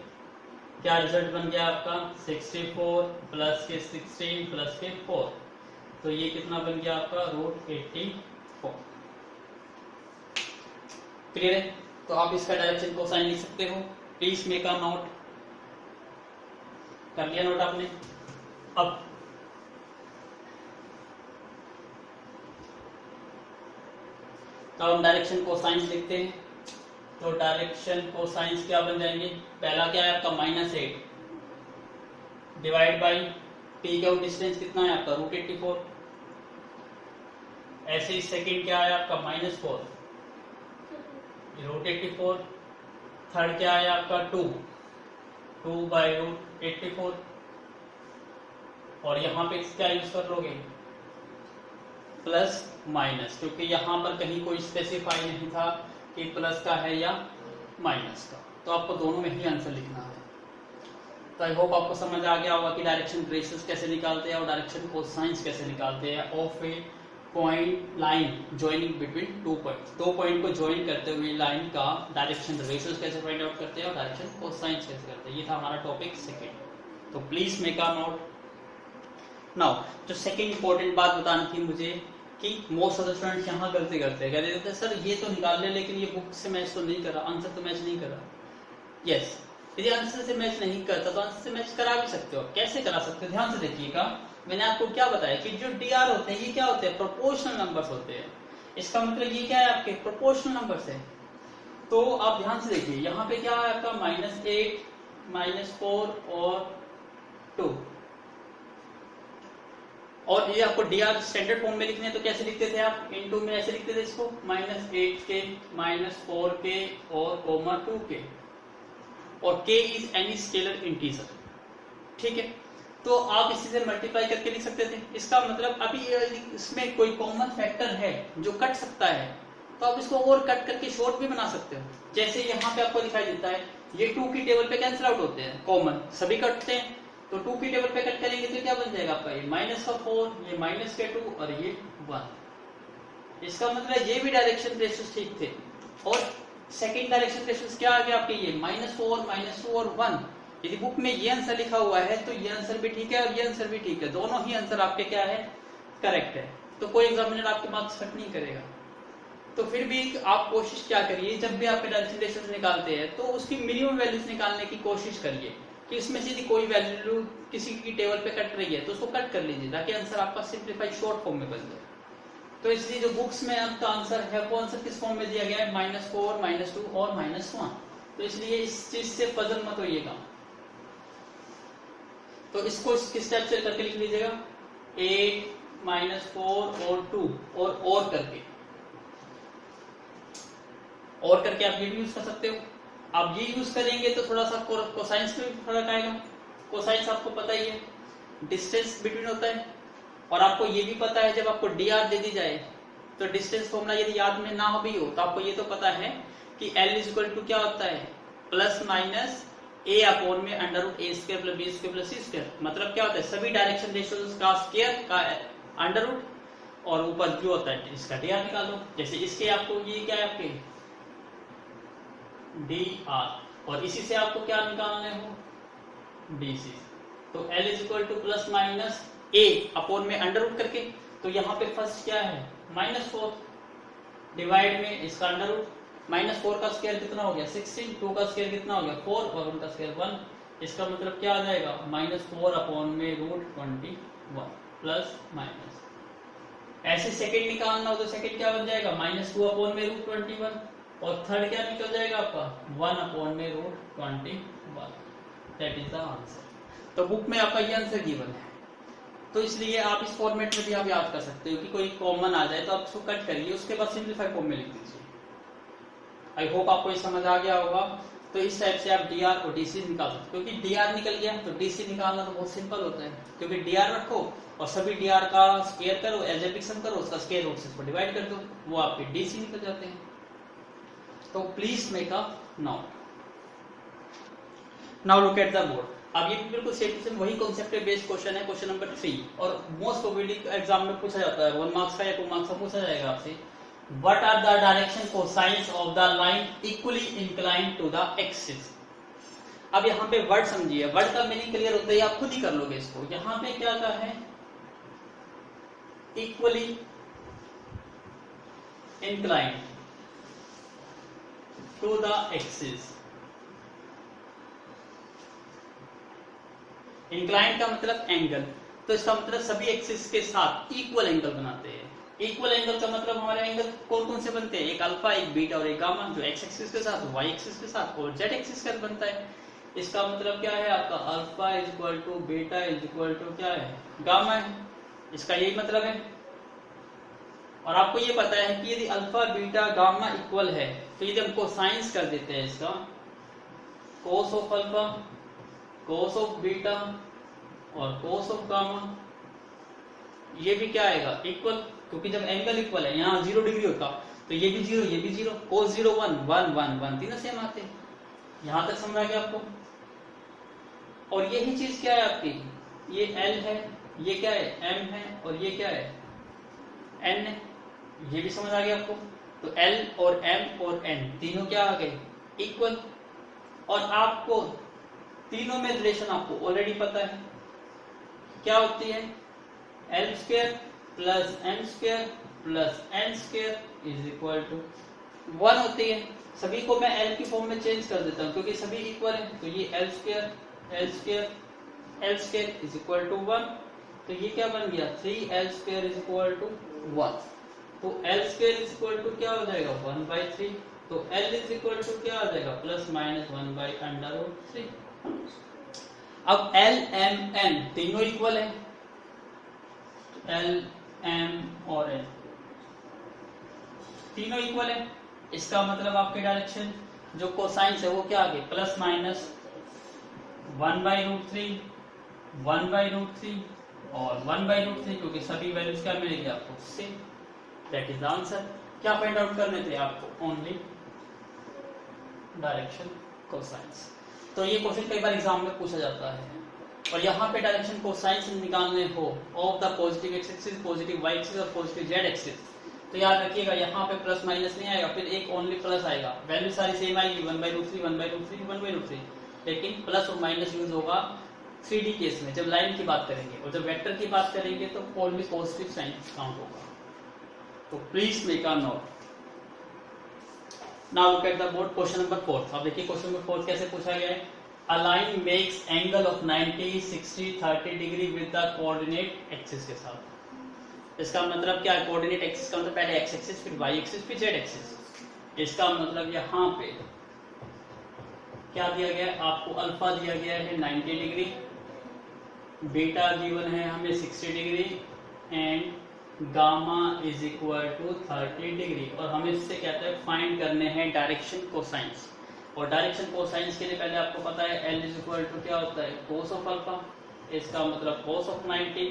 क्या रिजल्ट बन गया आपका 64 प्लस के 16 प्लस के 4, तो ये कितना बन गया आपका √84। क्लियर है। तो आप इसका डायरेक्शन कोसाइन लिख सकते हो। Please make a note. कर लिया नोट आपने। अब तो हम डायरेक्शन कोसाइंस लिखते हैं। तो डायरेक्शन कोसाइंस क्या बन जाएंगे, पहला क्या है आपका -8 डिवाइड बाई पी का डिस्टेंस कितना है आपका √84। ऐसे ही सेकंड क्या है आपका -4 √84। थर्ड क्या है आपका 2 बाई √84। और यहाँ पे क्या यूज कर लोगे, प्लस माइनस, क्योंकि यहाँ पर कहीं कोई स्पेसिफाई नहीं था कि प्लस का है या माइनस का, तो आपको दोनों में ही आंसर लिखना है। तो आई होप आपको समझ आ गया होगा कि डायरेक्शन रेशियोज कैसे निकालते हैं और डायरेक्शन कोसाइंस कैसे निकालते हैं of A point line joining between 2 points. 2 point को ज्वाइन करते हुए लाइन का डायरेक्शन रेशियोज कैसे फाइंड आउट करते हैं और डायरेक्शन कोसाइंस कैसे करते हैं। ये था हमारा टॉपिक सेकंड। तो please make a note. Now जो सेकंड इंपॉर्टेंट बात बतानी थी मुझे कि मोस्ट ऑफ द स्टूडेंट्स यहाँ गलती करते हैं, कहते हैं सर ये तो निकाल ले लेकिन ये बुक से मैच तो नहीं करा, आंसर तो मैच नहीं करा। यस, यदि आंसर से मैच नहीं करता तो आंसर से मैच करा भी सकते हो। कैसे करा सकते हो, ध्यान से देखिएगा। मैंने आपको क्या बताया कि जो डी आर होते हैं ये क्या होते हैं, प्रोपोर्शनल नंबर्स होते हैं। इसका मतलब ये क्या है, आपके प्रोपोर्शनल नंबर्स है। तो आप ध्यान से देखिए, यहाँ पे क्या है आपका -8 -4 और 2, और ये आपको डी आर स्टैंडर्ड फॉर्म में लिखने हैं तो कैसे लिखते थे आप, इनटू में ऐसे लिखते थे इसको, -8 के -4 के और कोमा 2 के, और k is any scalar integer. ठीक है, तो आप इसी से मल्टीप्लाई करके लिख सकते थे। इसका मतलब अभी इसमें कोई कॉमन फैक्टर है जो कट सकता है तो आप इसको और कट करके शॉर्ट भी बना सकते हो। जैसे यहाँ पे आपको दिखाई देता है ये 2 की टेबल पे कैंसिल आउट होते हैं, कॉमन सभी कटते हैं। तो 2 की टेबल पे कट करेंगे तो क्या बन जाएगा आपका, ये -4, ये -2 और ये 1। इसका मतलब ये भी डायरेक्शन रेशियोज ठीक थे। और सेकंड डायरेक्शन रेशियोज क्या आ गया आपके, ये -4 -2 और 1। यदि बुक में ये आंसर लिखा हुआ है तो ये आंसर भी ठीक है और ये आंसर भी ठीक है, दोनों ही आंसर आपके क्या है, करेक्ट है। तो कोई एग्जामिनर आपके मार्क्स कट नहीं करेगा। तो फिर भी आप कोशिश क्या करिए, जब भी आपके डायरेक्शन रेशियोज निकालते हैं तो उसकी मिनिमम वैल्यूज निकालने की कोशिश करिए कि इसमें से यदि कोई वैल्यू किसी की टेबल पे कट रही है तो उसको कट कर लीजिए ताकि आंसर आपका सिंप्लीफाइड शॉर्ट फॉर्म में बन जाए। तो इसलिए जो बुक्स में आपका आंसर है वो आंसर किस फॉर्म में दिया गया है, -4 -2 और -1। तो इसलिए इस चीज से पजल मत होइएगा। तो इसको किस टाइप से करके लिख लीजिएगा, 8 -4 और 2 और करके, और करके आप ये भी यूज कर सकते हो। आप ये यूज करेंगे तो थोड़ा सा कोसाइंस में भी फर्क आएगा। कोसाइंस आपको पता ही है, डिस्टेंस बिटवीन होता है। और आपको ये भी पता है जब आपको डी आर दे दी जाए तो डिस्टेंस फॉर्मूला यदि याद में ना हो भी हो तो आपको ये तो पता है कि L = क्या होता है, +- a अपॉन में √a² + b² + c²। मतलब क्या होता है, सभी डायरेक्शन रेशियोज का स्क्वायर का अंडर और ऊपर जो होता है इसका डी आर निकाल दो। जैसे इसके आपको ये क्या है आपके डी आर, और इसी से आपको क्या निकालने हो, डी सी। तो L = +- a अपॉन में अंडर करके, तो यहाँ पे फर्स्ट क्या है -4 डिवाइड में इसका अंडर -4 का स्क्वायर कितना हो गया 16, 2 का स्क्वायर कितना हो गया 4 और 1 का स्क्वायर 1। इसका मतलब क्या आ जाएगा, -4 अपॉन में √21 प्लस माइनस। ऐसे सेकंड निकालना हो तो सेकंड क्या बन जाएगा, -2 अपॉन में √21, और थर्ड क्या निकल जाएगा आपका 1 अपॉन में √21। That is the answer. तो बुक में आपका ये आंसर गिवन है। तो इसलिए आप इस फॉर्मेट में भी आप याद कर सकते हो कि कोई कॉमन आ जाए तो आप उसको कट करिए, उसके बाद सिंपलीफाइड फॉर्म में लिख दीजिए। आई होप आपको ये समझ आ गया होगा। तो इस टाइप से आप डीआर और डीसी निकाल सकते हो, क्योंकि डीआर निकल गया तो डीसी निकालना तो बहुत सिंपल होता है, क्योंकि डीआर रखो और सभी डीआर का स्क्वायर करो, एल्जेब्रिक सम करो, उसका स्क्वायर रूट से इसको डिवाइड कर दो, वो आपके डीसी निकल जाते हैं। तो please make a note. Now look at the board. अब ये बिल्कुल सेम वही कॉन्सेप्ट बेस्ड क्वेश्चन है, क्वेश्चन नंबर 3, और मोस्ट प्रोबेबली एग्जाम में पूछा जाता है, 1 मार्क्स का या 2 मार्क्स का पूछा जाएगा आपसे। What are the direction cosines of the line equally inclined to the axis? अब यहाँ पे वर्ड समझिए, वर्ड का मीनिंग क्लियर होता है, आप खुद ही कर लोगे इसको। यहाँ पे क्या कहा है, equally inclined to the axis. Inclined का मतलब एंगल, तो इसका मतलब सभी एक्सिस के साथ इक्वल एंगल बनाते हैं। इक्वल एंगल का मतलब हमारे एंगल कौन कौन से बनते हैं, एक अल्फा, एक बीटा और एक गामा, जो एक्स एक्सिस के साथ, वाई एक्सिस के साथ और जेड एक्सिस के साथ बनता है। इसका मतलब क्या है आपका, alpha is equal to beta is equal to क्या है, गामा है। इसका यही मतलब है। और आपको ये पता है कि यदि अल्फा बीटा गामा इक्वल है तो यदि हम कोसाइंस कर देते हैं इसका, कोस of alpha, cos of beta और कोस ऑफ गामा, ये भी क्या आएगा, इक्वल। क्योंकि जब एंगल इक्वल है, यहाँ 0 डिग्री होता तो ये भी 0 ये भी 0, कोस 0 1 1 1 1 तीनों सेम आते हैं। यहां तक समझ आ गया आपको। और यही चीज क्या है आपकी, ये L है, ये क्या है M है और ये क्या है N है, ये भी समझ आ गया आपको। तो L और M और N तीनों क्या आ गए, इक्वल। और आपको तीनों में रिलेशन आपको ऑलरेडी पता है, क्या होती है, L square plus M square plus N square is equal to 1 होती है। सभी को मैं L की फॉर्म में चेंज कर देता हूं क्योंकि सभी इक्वल है। तो ये L square is equal to 1। तो ये क्या बन गया, 3L square is equal to 1। तो L square is equal to क्या हो जाएगा, 1/3। तो L इज इक्वल टू क्या हो जाएगा, प्लस माइनस 1/√3। अब L M N तीनों इक्वल है, L M और N तीनों इक्वल है। इसका मतलब आपके डायरेक्शन जो कोसाइंस है वो क्या आ गए, प्लस माइनस 1/√3 1/√3 और 1/√3, क्योंकि सभी वैल्यूज क्या मिलेगी आपको, same. That is the answer. क्या फाइंड आउट करने थे आपको, ओनली डायरेक्शन कोसाइंस। तो ये क्वेश्चन कई बार एग्जाम में पूछा जाता है। और यहाँ पे डायरेक्शन कोसाइंस निकालने हो of the positive X axis, positive Y axis और पॉजिटिव जेड एक्सिस, तो याद रखिएगा यहाँ पे प्लस माइनस नहीं आएगा, फिर एक ओनली प्लस आएगा। वैल्यू सारी सेम आएगी, 1/√3 1/√3 1/√3, लेकिन प्लस और माइनस यूज होगा 3D केस में जब लाइन की बात करेंगे, और जब वेक्टर की बात करेंगे तो ओनली पॉजिटिव साइन काउंट होगा। तो please make a note. Now look at the board, question number 4। अब देखिए क्वेश्चन नंबर 4 कैसे पूछा गया है। A line makes angle of 90, 60, 30 degree with the coordinate axis के साथ। इसका मतलब क्या है, कोऑर्डिनेट एक्सिस का मतलब पहले एक्स एक्सिस फिर वाई एक्सिस फिर जेड एक्सिस। इसका मतलब यहाँ पे क्या दिया गया है आपको, अल्फा दिया गया है 90 डिग्री, बीटा गिवन है हमें 60 degree and gamma is equal to 30 degree. और हमें इससे कहते हैं फाइंड करने हैं डायरेक्शन कोसाइंस। और डायरेक्शन कोसाइंस के लिए पहले आपको पता है L इज इक्वल टू क्या होता है, कोस ऑफ अल्फा। इसका मतलब कोस ऑफ 90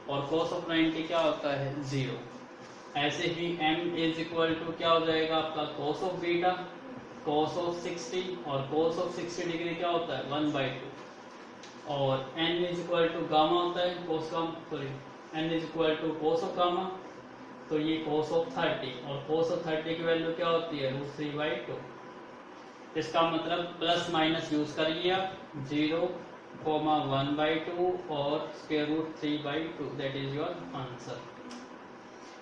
और कोस ऑफ 90 क्या होता है, 0। ऐसे ही M इज इक्वल टू क्या हो जाएगा आपका, कोस ऑफ बीटा, कोस ऑफ 60 और कोस ऑफ 60 डिग्री क्या होता है, 1/2। और N is equal to gamma होता है, N is equal to cos of gamma, तो ये कोस ऑफ 30 और कोस ऑफ 30 की वैल्यू क्या होती है, √3/2। इसका मतलब प्लस माइनस यूज करिए आप, 0, 1/2 और √3/2, दैट इज योर आंसर।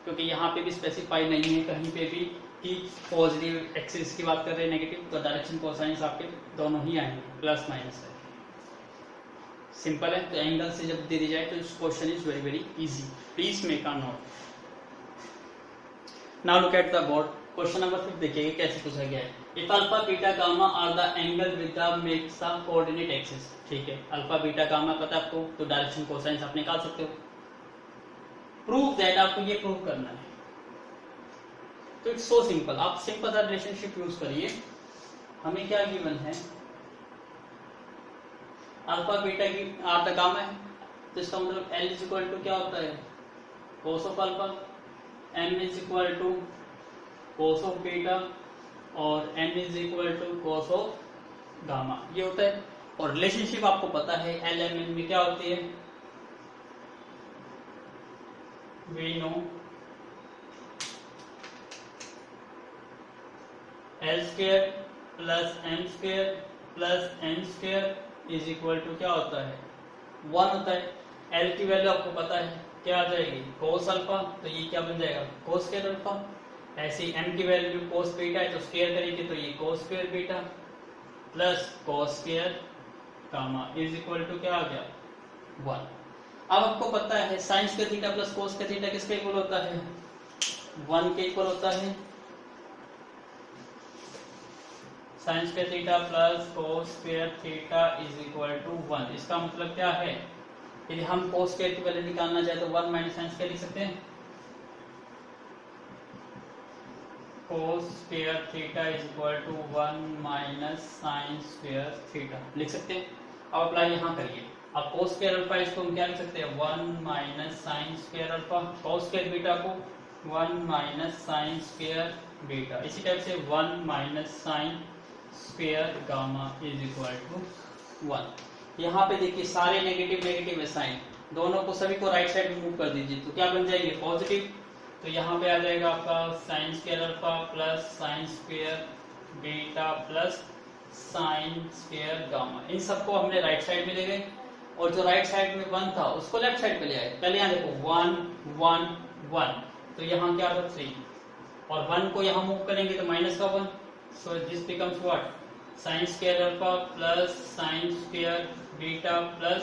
क्योंकि यहाँ पे भी स्पेसिफाई नहीं है कहीं पे भी कि पॉजिटिव एक्सिस की बात कर रहे हैं नेगेटिव, तो डायरेक्शन कोसाइंस आपके दोनों ही आएंगे, प्लस माइनस है, सिंपल है। तो एंगल से जब दे दी जाए तो question is very very easy, please make a note. Now look at the board, question number 5 देखिए कैसे पूछा गया है। If alpha beta gamma are the angle with the makes the coordinate axis, ठीक है, अल्फा बीटा गामा पता है आपको, तो डायरेक्शन कोसाइंस आप निकाल सकते हो। प्रूव दैट, आपको ये प्रूव करना है। तो इट्स सो सिंपल, आप सिंपल सा रिलेशनशिप यूज करिए। हमें क्या गिवन है, अल्फा बीटा की आर द गामा है, तो इसका मतलब L इज इक्वल टू क्या होता है, cos of alpha, M is equal to cos of beta और N is equal to cos of gamma, ये होता है। और रिलेशनशिप आपको पता है L M N में क्या होती है, we know L square plus M square plus N square is equal to क्या होता है, 1 होता है। L की वैल्यू आपको पता है क्या आ जाएगी, कोस अल्फा, तो ये क्या बन जाएगा, कोस स्क्वायर अल्फा। ऐसे M की वैल्यू कोस बीटा है तो स्क्वायर करेंगे तो ये cos square beta plus cos square gamma is equal to क्या आ गया, 1। अब आपको पता है sine square theta plus cos square theta किसके इक्वल होता है, 1 के इक्वल होता है, sine square theta plus cos square theta is equal to 1। इसका मतलब क्या है, यदि हम कोस स्क्वायर की वैल्यू निकालना चाहे तो 1 माइनस साइन स्क्वायर लिख सकते हैं, cos square theta is equal to 1 minus sine square theta लिख सकते हैं। अब अप्लाई यहाँ करिए, अब कोस स्क्वायर अल्फा इसको हम क्या लिख सकते हैं, 1 minus sine square alpha, cos square beta को 1 माइनस साइन स्क्वायर बीटा, इसी टाइप से 1 minus sine square gamma is equal to 1। यहाँ पे देखिए सारे नेगेटिव नेगेटिव है साइन, दोनों को सभी को राइट साइड में मूव कर दीजिए तो क्या बन जाएंगे, पॉजिटिव। तो यहाँ पे आ जाएगा आपका sine square alpha plus sine square beta plus sine square gamma, इन सबको हमने राइट साइड में ले गए और जो राइट साइड में 1 था उसको लेफ्ट साइड पे ले आए। पहले यहाँ देखो 1 1 1, तो यहाँ क्या था 3 और 1 को यहाँ मूव करेंगे तो माइनस का 1, so this becomes what, sine square alpha plus sine square beta plus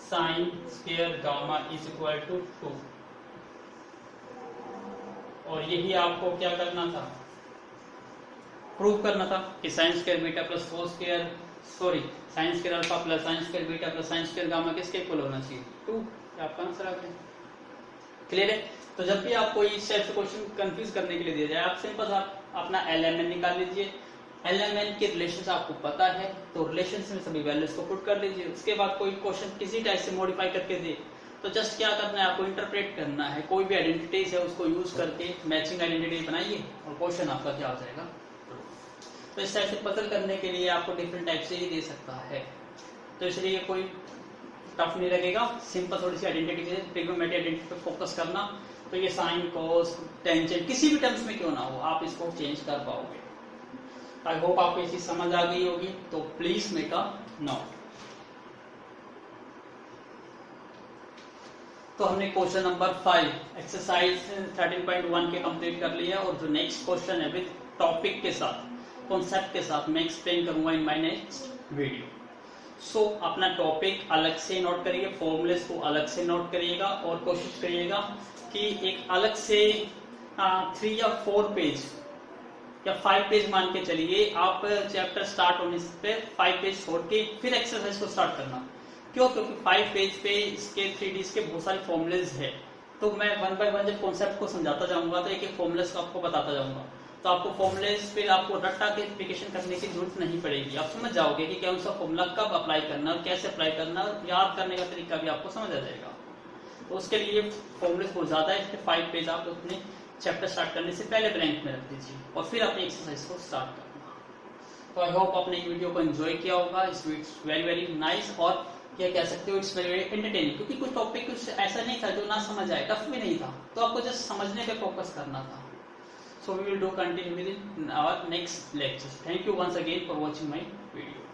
sine square gamma is equal to 2। और यही आपको क्या करना था, प्रूव करना था कि sign square beta plus cos square sine square alpha plus sine square beta plus sine square gamma किसके इक्वल होना चाहिए, 2। आपका आंसर आ गया, क्लियर है। तो जब भी आपको इस टाइप से क्वेश्चन कंफ्यूज करने के लिए दिया जाए, आप सिंपल आप अपना LMN निकाल लीजिए, LMN के रिलेशंस आपको पता है तो रिलेशंस में सभी वैल्यूज को पुट कर लीजिए। उसके बाद कोई क्वेश्चन किसी टाइप से मॉडिफाई करके दे तो जस्ट क्या करना है, आपको इंटरप्रेट करना है, कोई भी आइडेंटिटीज है उसको यूज करके मैचिंग आइडेंटिटी बनाइए और क्वेश्चन आपका क्या हो जाएगा। तो इस टाइप से पजल करने के लिए आपको डिफरेंट टाइप से ही दे सकता है, तो इसलिए कोई टफ नहीं लगेगा, सिंपल थोड़ी सी आइडेंटिटी से ट्रिग्नोमेट्री आइडेंटिटी पे फोकस करना, तो ये साइन कोस टेंजेंट किसी भी टर्म्स में क्यों ना हो आप इसको चेंज कर पाओगे। आई होप आपको ये चीज समझ आ गई होगी, तो प्लीज मेक अ नोट। तो हमने क्वेश्चन नंबर 5 एक्सरसाइज 13.1 के कंप्लीट कर लिया और जो नेक्स्ट क्वेश्चन है विद टॉपिक के साथ कॉन्सेप्ट के साथ मैं एक्सप्लेन करूंगा इन माय नेक्स्ट वीडियो। सो अपना टॉपिक अलग से नोट करिए, फॉर्मूलेस को अलग से नोट करिएगा और कोशिश करिएगा कि एक अलग से 3 या 4 पेज या 5 पेज मान के चलिए, आप चैप्टर स्टार्ट होने से 5 पेज छोड़ के फिर एक्सरसाइज को स्टार्ट करना। क्यों, क्योंकि 5 पेज पे इसके 3Ds के बहुत सारे फॉर्मूलेज है, तो मैं 1 बाय 1 जब कॉन्सेप्ट को समझाता जाऊंगा तो एक एक फॉर्मूलेज को आपको बताता जाऊंगा, तो आपको फॉर्मूलेज फिर आपको रट्टा के एप्लीकेशन करने की जरूरत नहीं पड़ेगी, आप समझ जाओगे कि कौन सा फॉर्मूला कब अप्लाई करना और कैसे अप्लाई करना, याद करने का तरीका भी आपको समझ आ जाएगा। तो उसके लिए फॉर्मूलेज बहुत ज्यादा है, इसलिए 5 पेज आप अपने चैप्टर स्टार्ट करने से पहले ब्लैंक में रख दीजिए और फिर अपनी एक्सरसाइज को स्टार्ट करना। तो आई होप आपने ये वीडियो को एंजॉय किया होगा, इट्स वेरी वेरी नाइस और क्या कह सकते हो इट्स वेरी वेरी एंटरटेनिंग, क्योंकि कुछ टॉपिक कुछ ऐसा नहीं था जो ना समझ आए, टफ भी नहीं था, तो आपको जस्ट समझने पे फोकस करना था। So we will do continue within our next lectures. Thank you once again for watching my video.